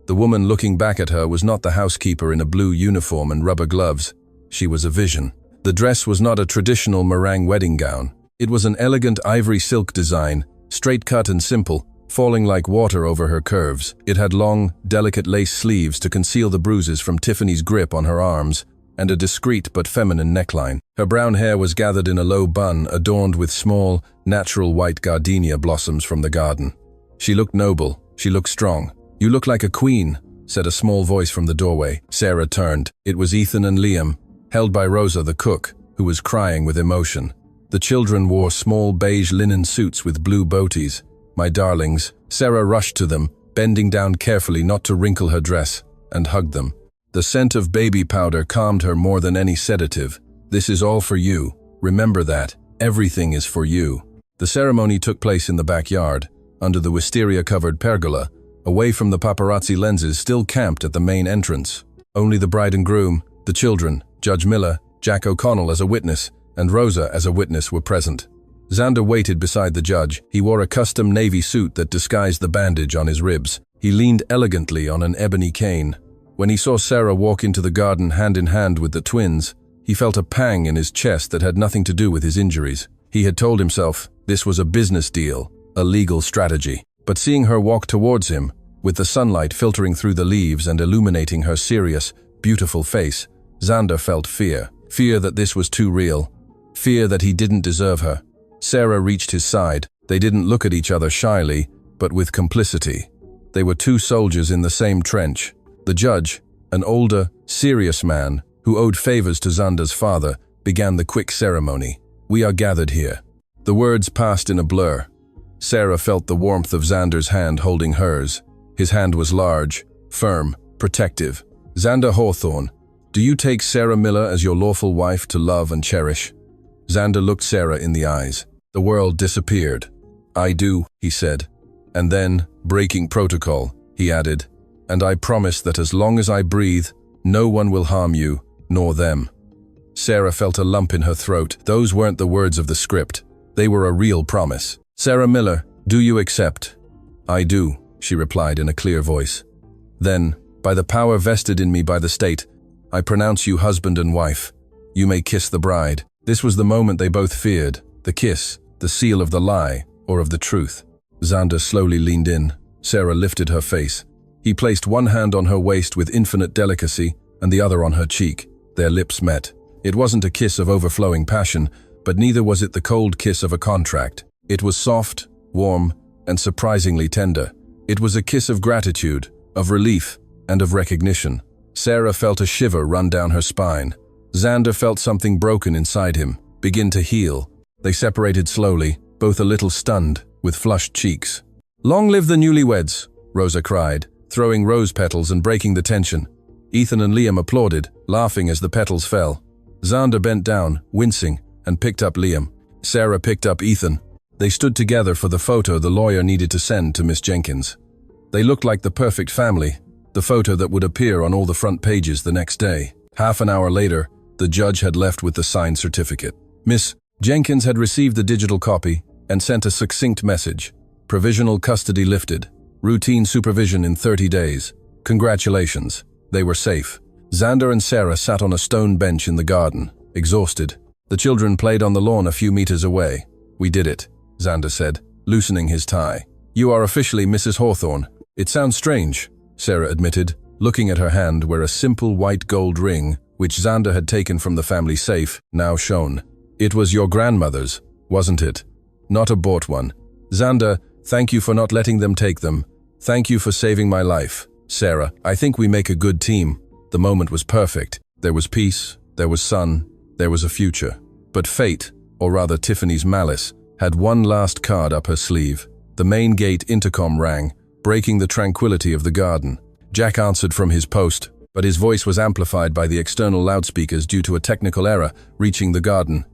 The woman looking back at her was not the housekeeper in a blue uniform and rubber gloves. She was a vision. The dress was not a traditional meringue wedding gown. It was an elegant ivory silk design, straight cut and simple, falling like water over her curves. It had long, delicate lace sleeves to conceal the bruises from Tiffany's grip on her arms, and a discreet but feminine neckline. Her brown hair was gathered in a low bun adorned with small, natural white gardenia blossoms from the garden. She looked noble. She looked strong. "You look like a queen," said a small voice from the doorway. Sarah turned. It was Ethan and Liam, held by Rosa the cook, who was crying with emotion. The children wore small beige linen suits with blue boaties. "My darlings." Sarah rushed to them, bending down carefully not to wrinkle her dress, and hugged them. The scent of baby powder calmed her more than any sedative. "This is all for you. Remember that. Everything is for you." The ceremony took place in the backyard, under the wisteria-covered pergola, away from the paparazzi lenses still camped at the main entrance. Only the bride and groom, the children, Judge Miller, Jack O'Connell as a witness, and Rosa as a witness were present. Xander waited beside the judge. He wore a custom navy suit that disguised the bandage on his ribs. He leaned elegantly on an ebony cane. When he saw Sarah walk into the garden hand in hand with the twins, he felt a pang in his chest that had nothing to do with his injuries. He had told himself this was a business deal, a legal strategy. But seeing her walk towards him, with the sunlight filtering through the leaves and illuminating her serious, beautiful face, Xander felt fear. Fear that this was too real. Fear that he didn't deserve her. Sarah reached his side. They didn't look at each other shyly, but with complicity. They were 2 soldiers in the same trench. The judge, an older, serious man, who owed favors to Xander's father, began the quick ceremony. "We are gathered here." The words passed in a blur. Sarah felt the warmth of Xander's hand holding hers. His hand was large, firm, protective. "Xander Hawthorne, do you take Sarah Miller as your lawful wife to love and cherish?" Xander looked Sarah in the eyes. The world disappeared. "I do," he said. And then, breaking protocol, he added, "And I promise that as long as I breathe, no one will harm you, nor them." Sarah felt a lump in her throat. Those weren't the words of the script. They were a real promise. "Sarah Miller, do you accept?" "I do," she replied in a clear voice. "Then, by the power vested in me by the state, I pronounce you husband and wife. You may kiss the bride." This was the moment they both feared, the kiss, the seal of the lie, or of the truth. Xander slowly leaned in. Sarah lifted her face. He placed one hand on her waist with infinite delicacy and the other on her cheek. Their lips met. It wasn't a kiss of overflowing passion, but neither was it the cold kiss of a contract. It was soft, warm, and surprisingly tender. It was a kiss of gratitude, of relief, and of recognition. Sarah felt a shiver run down her spine. Xander felt something broken inside him, begin to heal. They separated slowly, both a little stunned, with flushed cheeks. "Long live the newlyweds," Rosa cried, throwing rose petals and breaking the tension. Ethan and Liam applauded, laughing as the petals fell. Xander bent down, wincing, and picked up Liam. Sarah picked up Ethan. They stood together for the photo the lawyer needed to send to Miss Jenkins. They looked like the perfect family, the photo that would appear on all the front pages the next day. Half an hour later, the judge had left with the signed certificate. Miss Jenkins had received the digital copy and sent a succinct message. Provisional custody lifted. Routine supervision in 30 days. Congratulations. They were safe. Xander and Sarah sat on a stone bench in the garden, exhausted. The children played on the lawn a few meters away. We did it, Xander said, loosening his tie. You are officially Mrs. Hawthorne. It sounds strange, Sarah admitted, looking at her hand where a simple white gold ring, which Xander had taken from the family safe, now shone. It was your grandmother's, wasn't it? Not a bought one. Xander, thank you for not letting them take them. Thank you for saving my life. Sarah, I think we make a good team. The moment was perfect. There was peace, there was sun, there was a future. But fate, or rather Tiffany's malice, had one last card up her sleeve. The main gate intercom rang, breaking the tranquility of the garden. Jack answered from his post, but his voice was amplified by the external loudspeakers due to a technical error reaching the garden.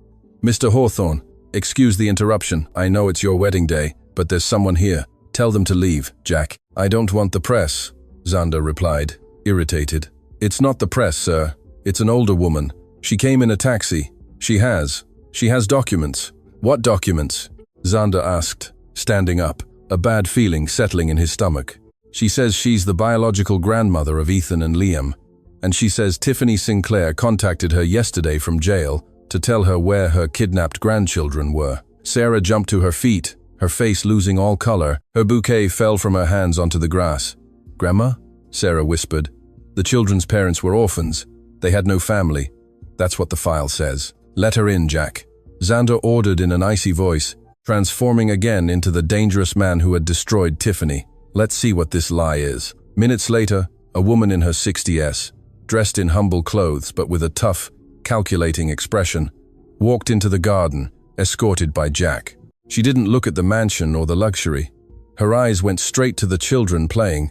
Mr. Hawthorne, excuse the interruption. I know it's your wedding day, but there's someone here. Tell them to leave, Jack. I don't want the press, Xander replied, irritated. It's not the press, sir. It's an older woman. She came in a taxi. She has documents. What documents? Xander asked, standing up, a bad feeling settling in his stomach. She says she's the biological grandmother of Ethan and Liam, and she says Tiffany Sinclair contacted her yesterday from jail to tell her where her kidnapped grandchildren were. Sarah jumped to her feet, her face losing all color. Her bouquet fell from her hands onto the grass. Grandma? Sarah whispered. The children's parents were orphans. They had no family. That's what the file says. Let her in, Jack. Xander ordered in an icy voice, transforming again into the dangerous man who had destroyed Tiffany. Let's see what this lie is. Minutes later, a woman in her 60s, dressed in humble clothes but with a tough, calculating expression, walked into the garden, escorted by Jack. She didn't look at the mansion or the luxury. Her eyes went straight to the children playing,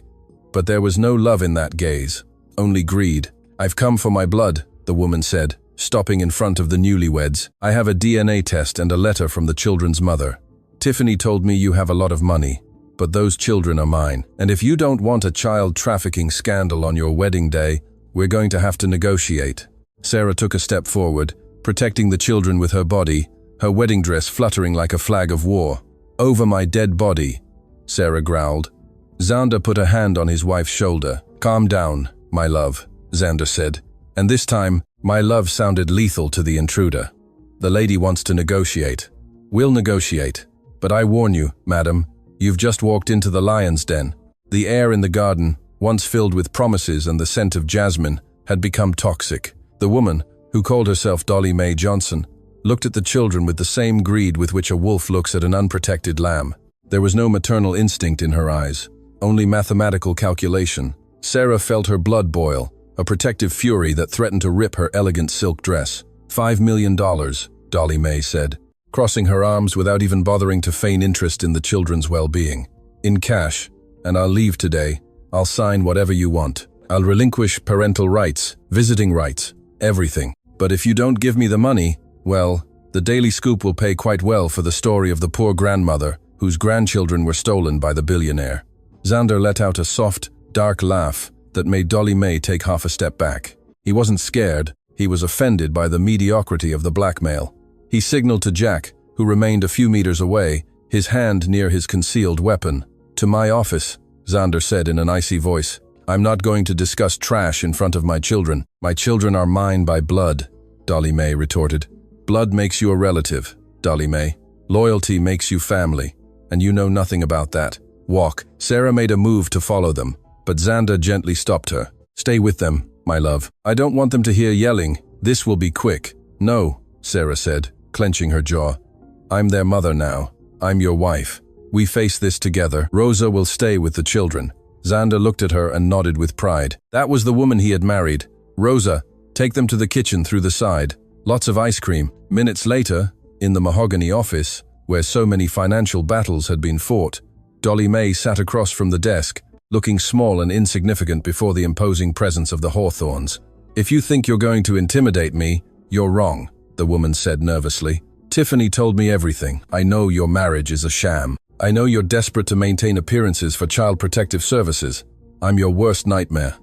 but there was no love in that gaze, only greed. I've come for my blood, the woman said, stopping in front of the newlyweds. I have a DNA test and a letter from the children's mother. Tiffany told me you have a lot of money, but those children are mine. And if you don't want a child trafficking scandal on your wedding day, we're going to have to negotiate. Sarah took a step forward, protecting the children with her body, her wedding dress fluttering like a flag of war. Over my dead body, Sarah growled. Xander put a hand on his wife's shoulder. Calm down, my love, Xander said. And this time, my love sounded lethal to the intruder. The lady wants to negotiate. We'll negotiate. But I warn you, madam, you've just walked into the lion's den. The air in the garden, once filled with promises and the scent of jasmine, had become toxic. The woman, who called herself Dolly Mae Johnson, looked at the children with the same greed with which a wolf looks at an unprotected lamb. There was no maternal instinct in her eyes, only mathematical calculation. Sarah felt her blood boil, a protective fury that threatened to rip her elegant silk dress. $5 million, Dolly Mae said, crossing her arms without even bothering to feign interest in the children's well-being. In cash, and I'll leave today. I'll sign whatever you want. I'll relinquish parental rights, visiting rights, everything. But if you don't give me the money, well, the Daily Scoop will pay quite well for the story of the poor grandmother whose grandchildren were stolen by the billionaire. Xander let out a soft, dark laugh that made Dolly Mae take half a step back. He wasn't scared, he was offended by the mediocrity of the blackmail. He signaled to Jack, who remained a few meters away, his hand near his concealed weapon. To my office, Xander said in an icy voice. I'm not going to discuss trash in front of my children. My children are mine by blood, Dolly Mae retorted. Blood makes you a relative, Dolly Mae. Loyalty makes you family, and you know nothing about that. Walk. Sarah made a move to follow them, but Xander gently stopped her. Stay with them, my love. I don't want them to hear yelling. This will be quick. No, Sarah said, clenching her jaw. I'm their mother now. I'm your wife. We face this together. Rosa will stay with the children. Xander looked at her and nodded with pride. That was the woman he had married. Rosa, take them to the kitchen through the side. Lots of ice cream. Minutes later, in the mahogany office, where so many financial battles had been fought, Dolly Mae sat across from the desk, looking small and insignificant before the imposing presence of the Hawthorns. If you think you're going to intimidate me, you're wrong, the woman said nervously. Tiffany told me everything. I know your marriage is a sham. I know you're desperate to maintain appearances for Child Protective Services. I'm your worst nightmare.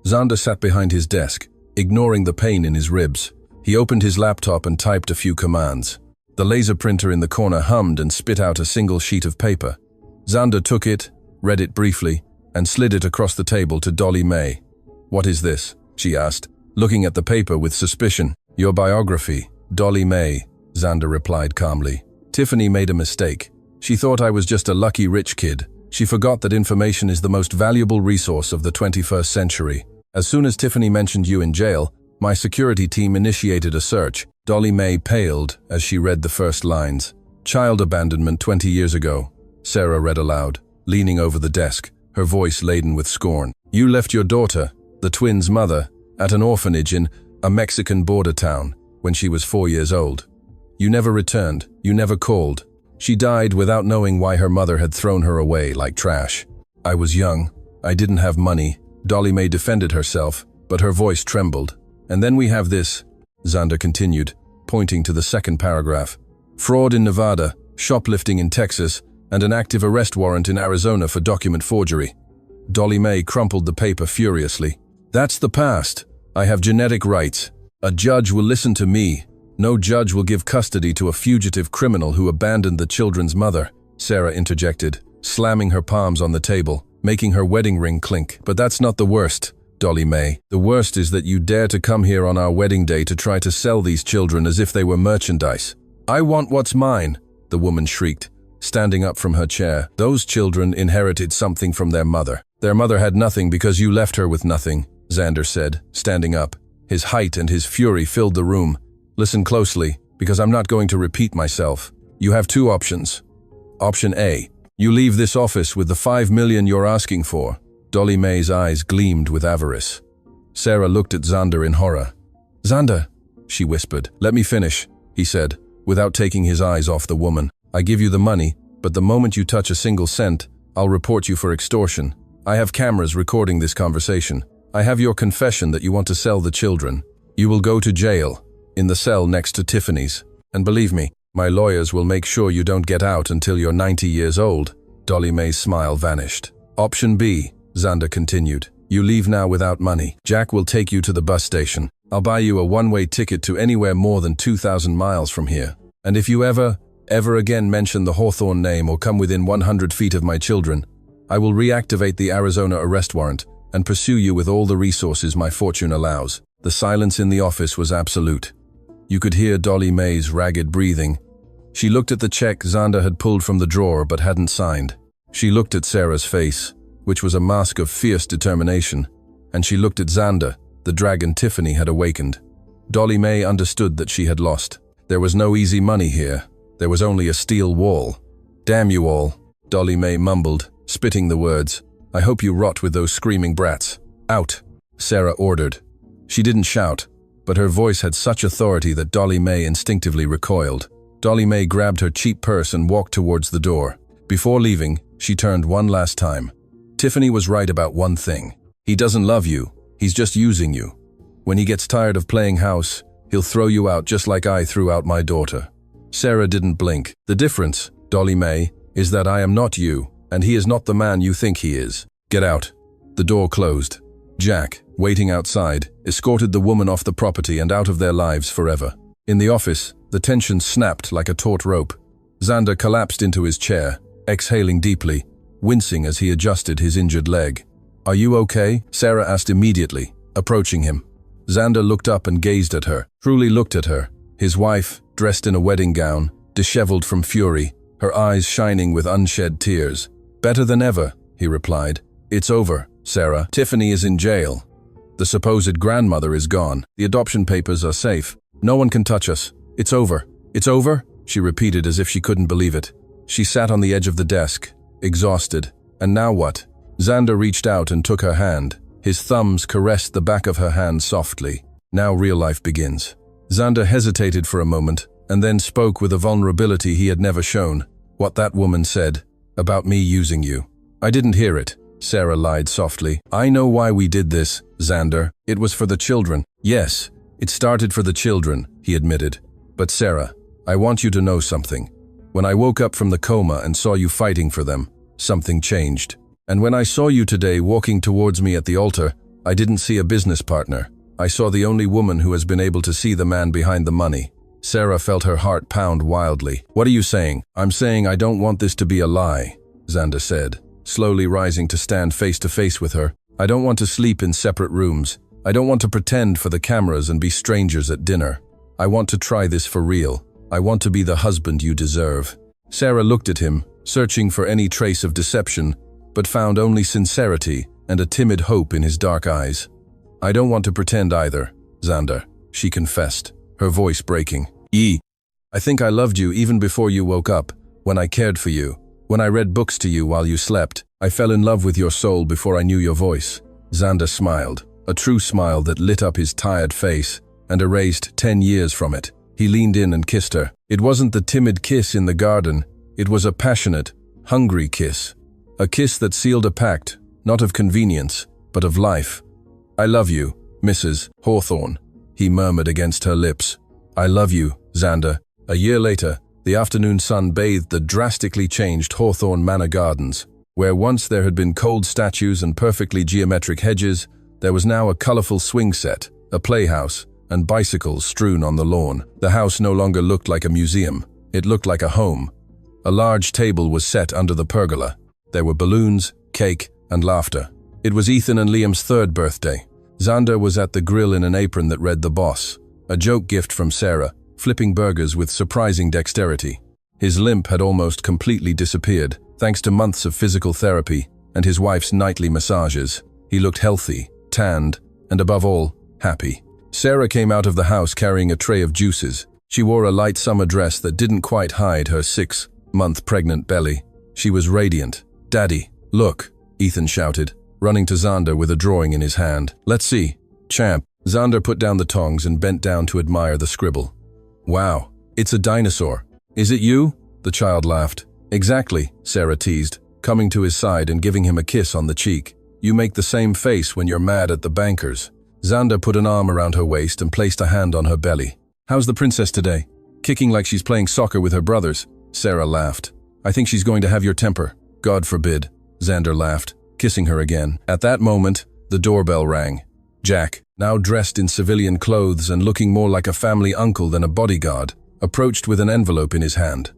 Xander sat behind his desk, ignoring the pain in his ribs. He opened his laptop and typed a few commands. The laser printer in the corner hummed and spit out a single sheet of paper. Xander took it, read it briefly, and slid it across the table to Dolly May. "What is this?" she asked, looking at the paper with suspicion. "Your biography, Dolly May," Xander replied calmly. "Tiffany made a mistake. She thought I was just a lucky rich kid. She forgot that information is the most valuable resource of the 21st century. As soon as Tiffany mentioned you in jail, my security team initiated a search." Dolly May paled as she read the first lines. "Child abandonment 20 years ago," Sarah read aloud, leaning over the desk, her voice laden with scorn. "You left your daughter, the twins' mother, at an orphanage in a Mexican border town when she was 4 years old. You never returned, you never called. She died without knowing why her mother had thrown her away like trash. I was young, I didn't have money." Dolly May defended herself, but her voice trembled. "And then we have this," Xander continued, pointing to the second paragraph. "Fraud in Nevada, shoplifting in Texas, and an active arrest warrant in Arizona for document forgery." Dolly May crumpled the paper furiously. "That's the past. I have genetic rights. A judge will listen to me. No judge will give custody to a fugitive criminal who abandoned the children's mother," Sarah interjected, slamming her palms on the table, making her wedding ring clink. "But that's not the worst, Dolly May. The worst is that you dare to come here on our wedding day to try to sell these children as if they were merchandise." "I want what's mine," the woman shrieked, standing up from her chair. "Those children inherited something from their mother. Their mother had nothing because you left her with nothing," Xander said, standing up. His height and his fury filled the room. "Listen closely, because I'm not going to repeat myself. You have two options. Option A, you leave this office with the $5 million you're asking for." Dolly May's eyes gleamed with avarice. Sarah looked at Xander in horror. "Xander," she whispered. "Let me finish," he said, without taking his eyes off the woman. "I give you the money, but the moment you touch a single cent, I'll report you for extortion. I have cameras recording this conversation. I have your confession that you want to sell the children. You will go to jail, in the cell next to Tiffany's. And believe me, my lawyers will make sure you don't get out until you're 90 years old." Dolly May's smile vanished. "Option B," Xander continued. "You leave now without money. Jack will take you to the bus station. I'll buy you a one-way ticket to anywhere more than 2,000 miles from here. And if you ever again mention the Hawthorne name or come within 100 feet of my children, I will reactivate the Arizona arrest warrant and pursue you with all the resources my fortune allows." The silence in the office was absolute. You could hear Dolly May's ragged breathing. She looked at the check Xander had pulled from the drawer but hadn't signed. She looked at Sarah's face, which was a mask of fierce determination, and she looked at Xander, the dragon Tiffany had awakened. Dolly May understood that she had lost. There was no easy money here. There was only a steel wall. "Damn you all," Dolly May mumbled, spitting the words. "I hope you rot with those screaming brats. Out," Sarah ordered. She didn't shout, but her voice had such authority that Dolly May instinctively recoiled. Dolly May grabbed her cheap purse and walked towards the door. Before leaving, she turned one last time. "Tiffany was right about one thing. He doesn't love you. He's just using you. When he gets tired of playing house, he'll throw you out just like I threw out my daughter." Sarah didn't blink. "The difference, Dolly May, is that I am not you, and he is not the man you think he is. Get out." The door closed. Jack, waiting outside, escorted the woman off the property and out of their lives forever. In the office, the tension snapped like a taut rope. Xander collapsed into his chair, exhaling deeply, wincing as he adjusted his injured leg. "Are you okay?" Sarah asked immediately, approaching him. Xander looked up and gazed at her, truly looked at her, his wife, dressed in a wedding gown, disheveled from fury, her eyes shining with unshed tears. "Better than ever," he replied. "It's over, Sarah. Tiffany is in jail. The supposed grandmother is gone. The adoption papers are safe. No one can touch us. It's over. It's over?" she repeated as if she couldn't believe it. She sat on the edge of the desk, exhausted. "And now what?" Xander reached out and took her hand. His thumbs caressed the back of her hand softly. "Now real life begins." Xander hesitated for a moment, and then spoke with a vulnerability he had never shown. "What that woman said, about me using you. I didn't hear it," Sarah lied softly. "I know why we did this, Xander. It was for the children." "Yes, it started for the children," he admitted. "But Sarah, I want you to know something. When I woke up from the coma and saw you fighting for them, something changed. And when I saw you today walking towards me at the altar, I didn't see a business partner. I saw the only woman who has been able to see the man behind the money. Sarah felt her heart pound wildly. What are you saying? I'm saying I don't want this to be a lie, Xander said, slowly rising to stand face to face with her. I don't want to sleep in separate rooms. I don't want to pretend for the cameras and be strangers at dinner. I want to try this for real. I want to be the husband you deserve. Sarah looked at him, searching for any trace of deception, but found only sincerity and a timid hope in his dark eyes. I don't want to pretend either, Xander, she confessed, her voice breaking. I think I loved you even before you woke up, when I cared for you. When I read books to you while you slept, I fell in love with your soul before I knew your voice. Xander smiled, a true smile that lit up his tired face and erased 10 years from it. He leaned in and kissed her. It wasn't the timid kiss in the garden. It was a passionate, hungry kiss. A kiss that sealed a pact, not of convenience, but of life. I love you, Mrs. Hawthorne, he murmured against her lips. I love you, Xander. A year later, the afternoon sun bathed the drastically changed Hawthorne Manor Gardens. Where once there had been cold statues and perfectly geometric hedges, there was now a colorful swing set, a playhouse, and bicycles strewn on the lawn. The house no longer looked like a museum. It looked like a home. A large table was set under the pergola. There were balloons, cake, and laughter. It was Ethan and Liam's third birthday. Xander was at the grill in an apron that read "The Boss," a joke gift from Sarah, flipping burgers with surprising dexterity. His limp had almost completely disappeared, thanks to months of physical therapy and his wife's nightly massages. He looked healthy, tanned, and above all, happy. Sarah came out of the house carrying a tray of juices. She wore a light summer dress that didn't quite hide her 6-month pregnant belly. She was radiant. "Daddy, look," Ethan shouted, running to Xander with a drawing in his hand. "Let's see." "Champ." Xander put down the tongs and bent down to admire the scribble. "Wow, it's a dinosaur." "Is it you?" The child laughed. "Exactly," Sarah teased, coming to his side and giving him a kiss on the cheek. "You make the same face when you're mad at the bankers." Xander put an arm around her waist and placed a hand on her belly. "How's the princess today?" "Kicking like she's playing soccer with her brothers." Sarah laughed. "I think she's going to have your temper." "God forbid," Xander laughed, kissing her again. At that moment, the doorbell rang. Jack, now dressed in civilian clothes and looking more like a family uncle than a bodyguard, approached with an envelope in his hand.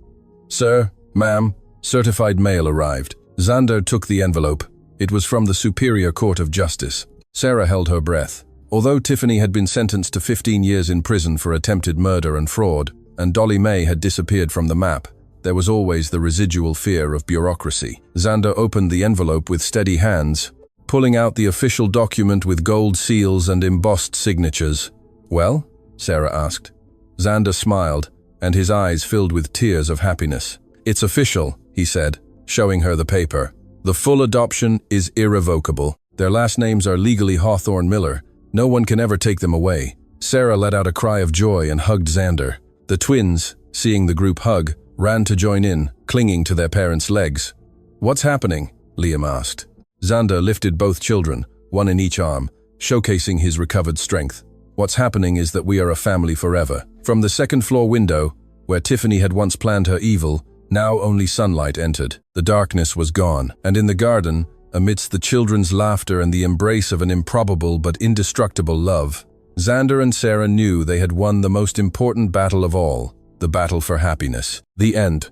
"Sir, ma'am," certified mail arrived. Xander took the envelope. It was from the Superior Court of Justice. Sarah held her breath. Although Tiffany had been sentenced to 15 years in prison for attempted murder and fraud, and Dolly May had disappeared from the map, there was always the residual fear of bureaucracy. Xander opened the envelope with steady hands, pulling out the official document with gold seals and embossed signatures. "Well?" Sarah asked. Xander smiled, and his eyes filled with tears of happiness. "It's official," he said, showing her the paper. "The full adoption is irrevocable. Their last names are legally Hawthorne Miller. No one can ever take them away." Sarah let out a cry of joy and hugged Xander. The twins, seeing the group hug, ran to join in, clinging to their parents' legs. "What's happening?" Liam asked. Xander lifted both children, one in each arm, showcasing his recovered strength. "What's happening is that we are a family forever." From the second-floor window, where Tiffany had once planned her evil, now only sunlight entered. The darkness was gone, and in the garden, amidst the children's laughter and the embrace of an improbable but indestructible love, Xander and Sarah knew they had won the most important battle of all, the battle for happiness. The end.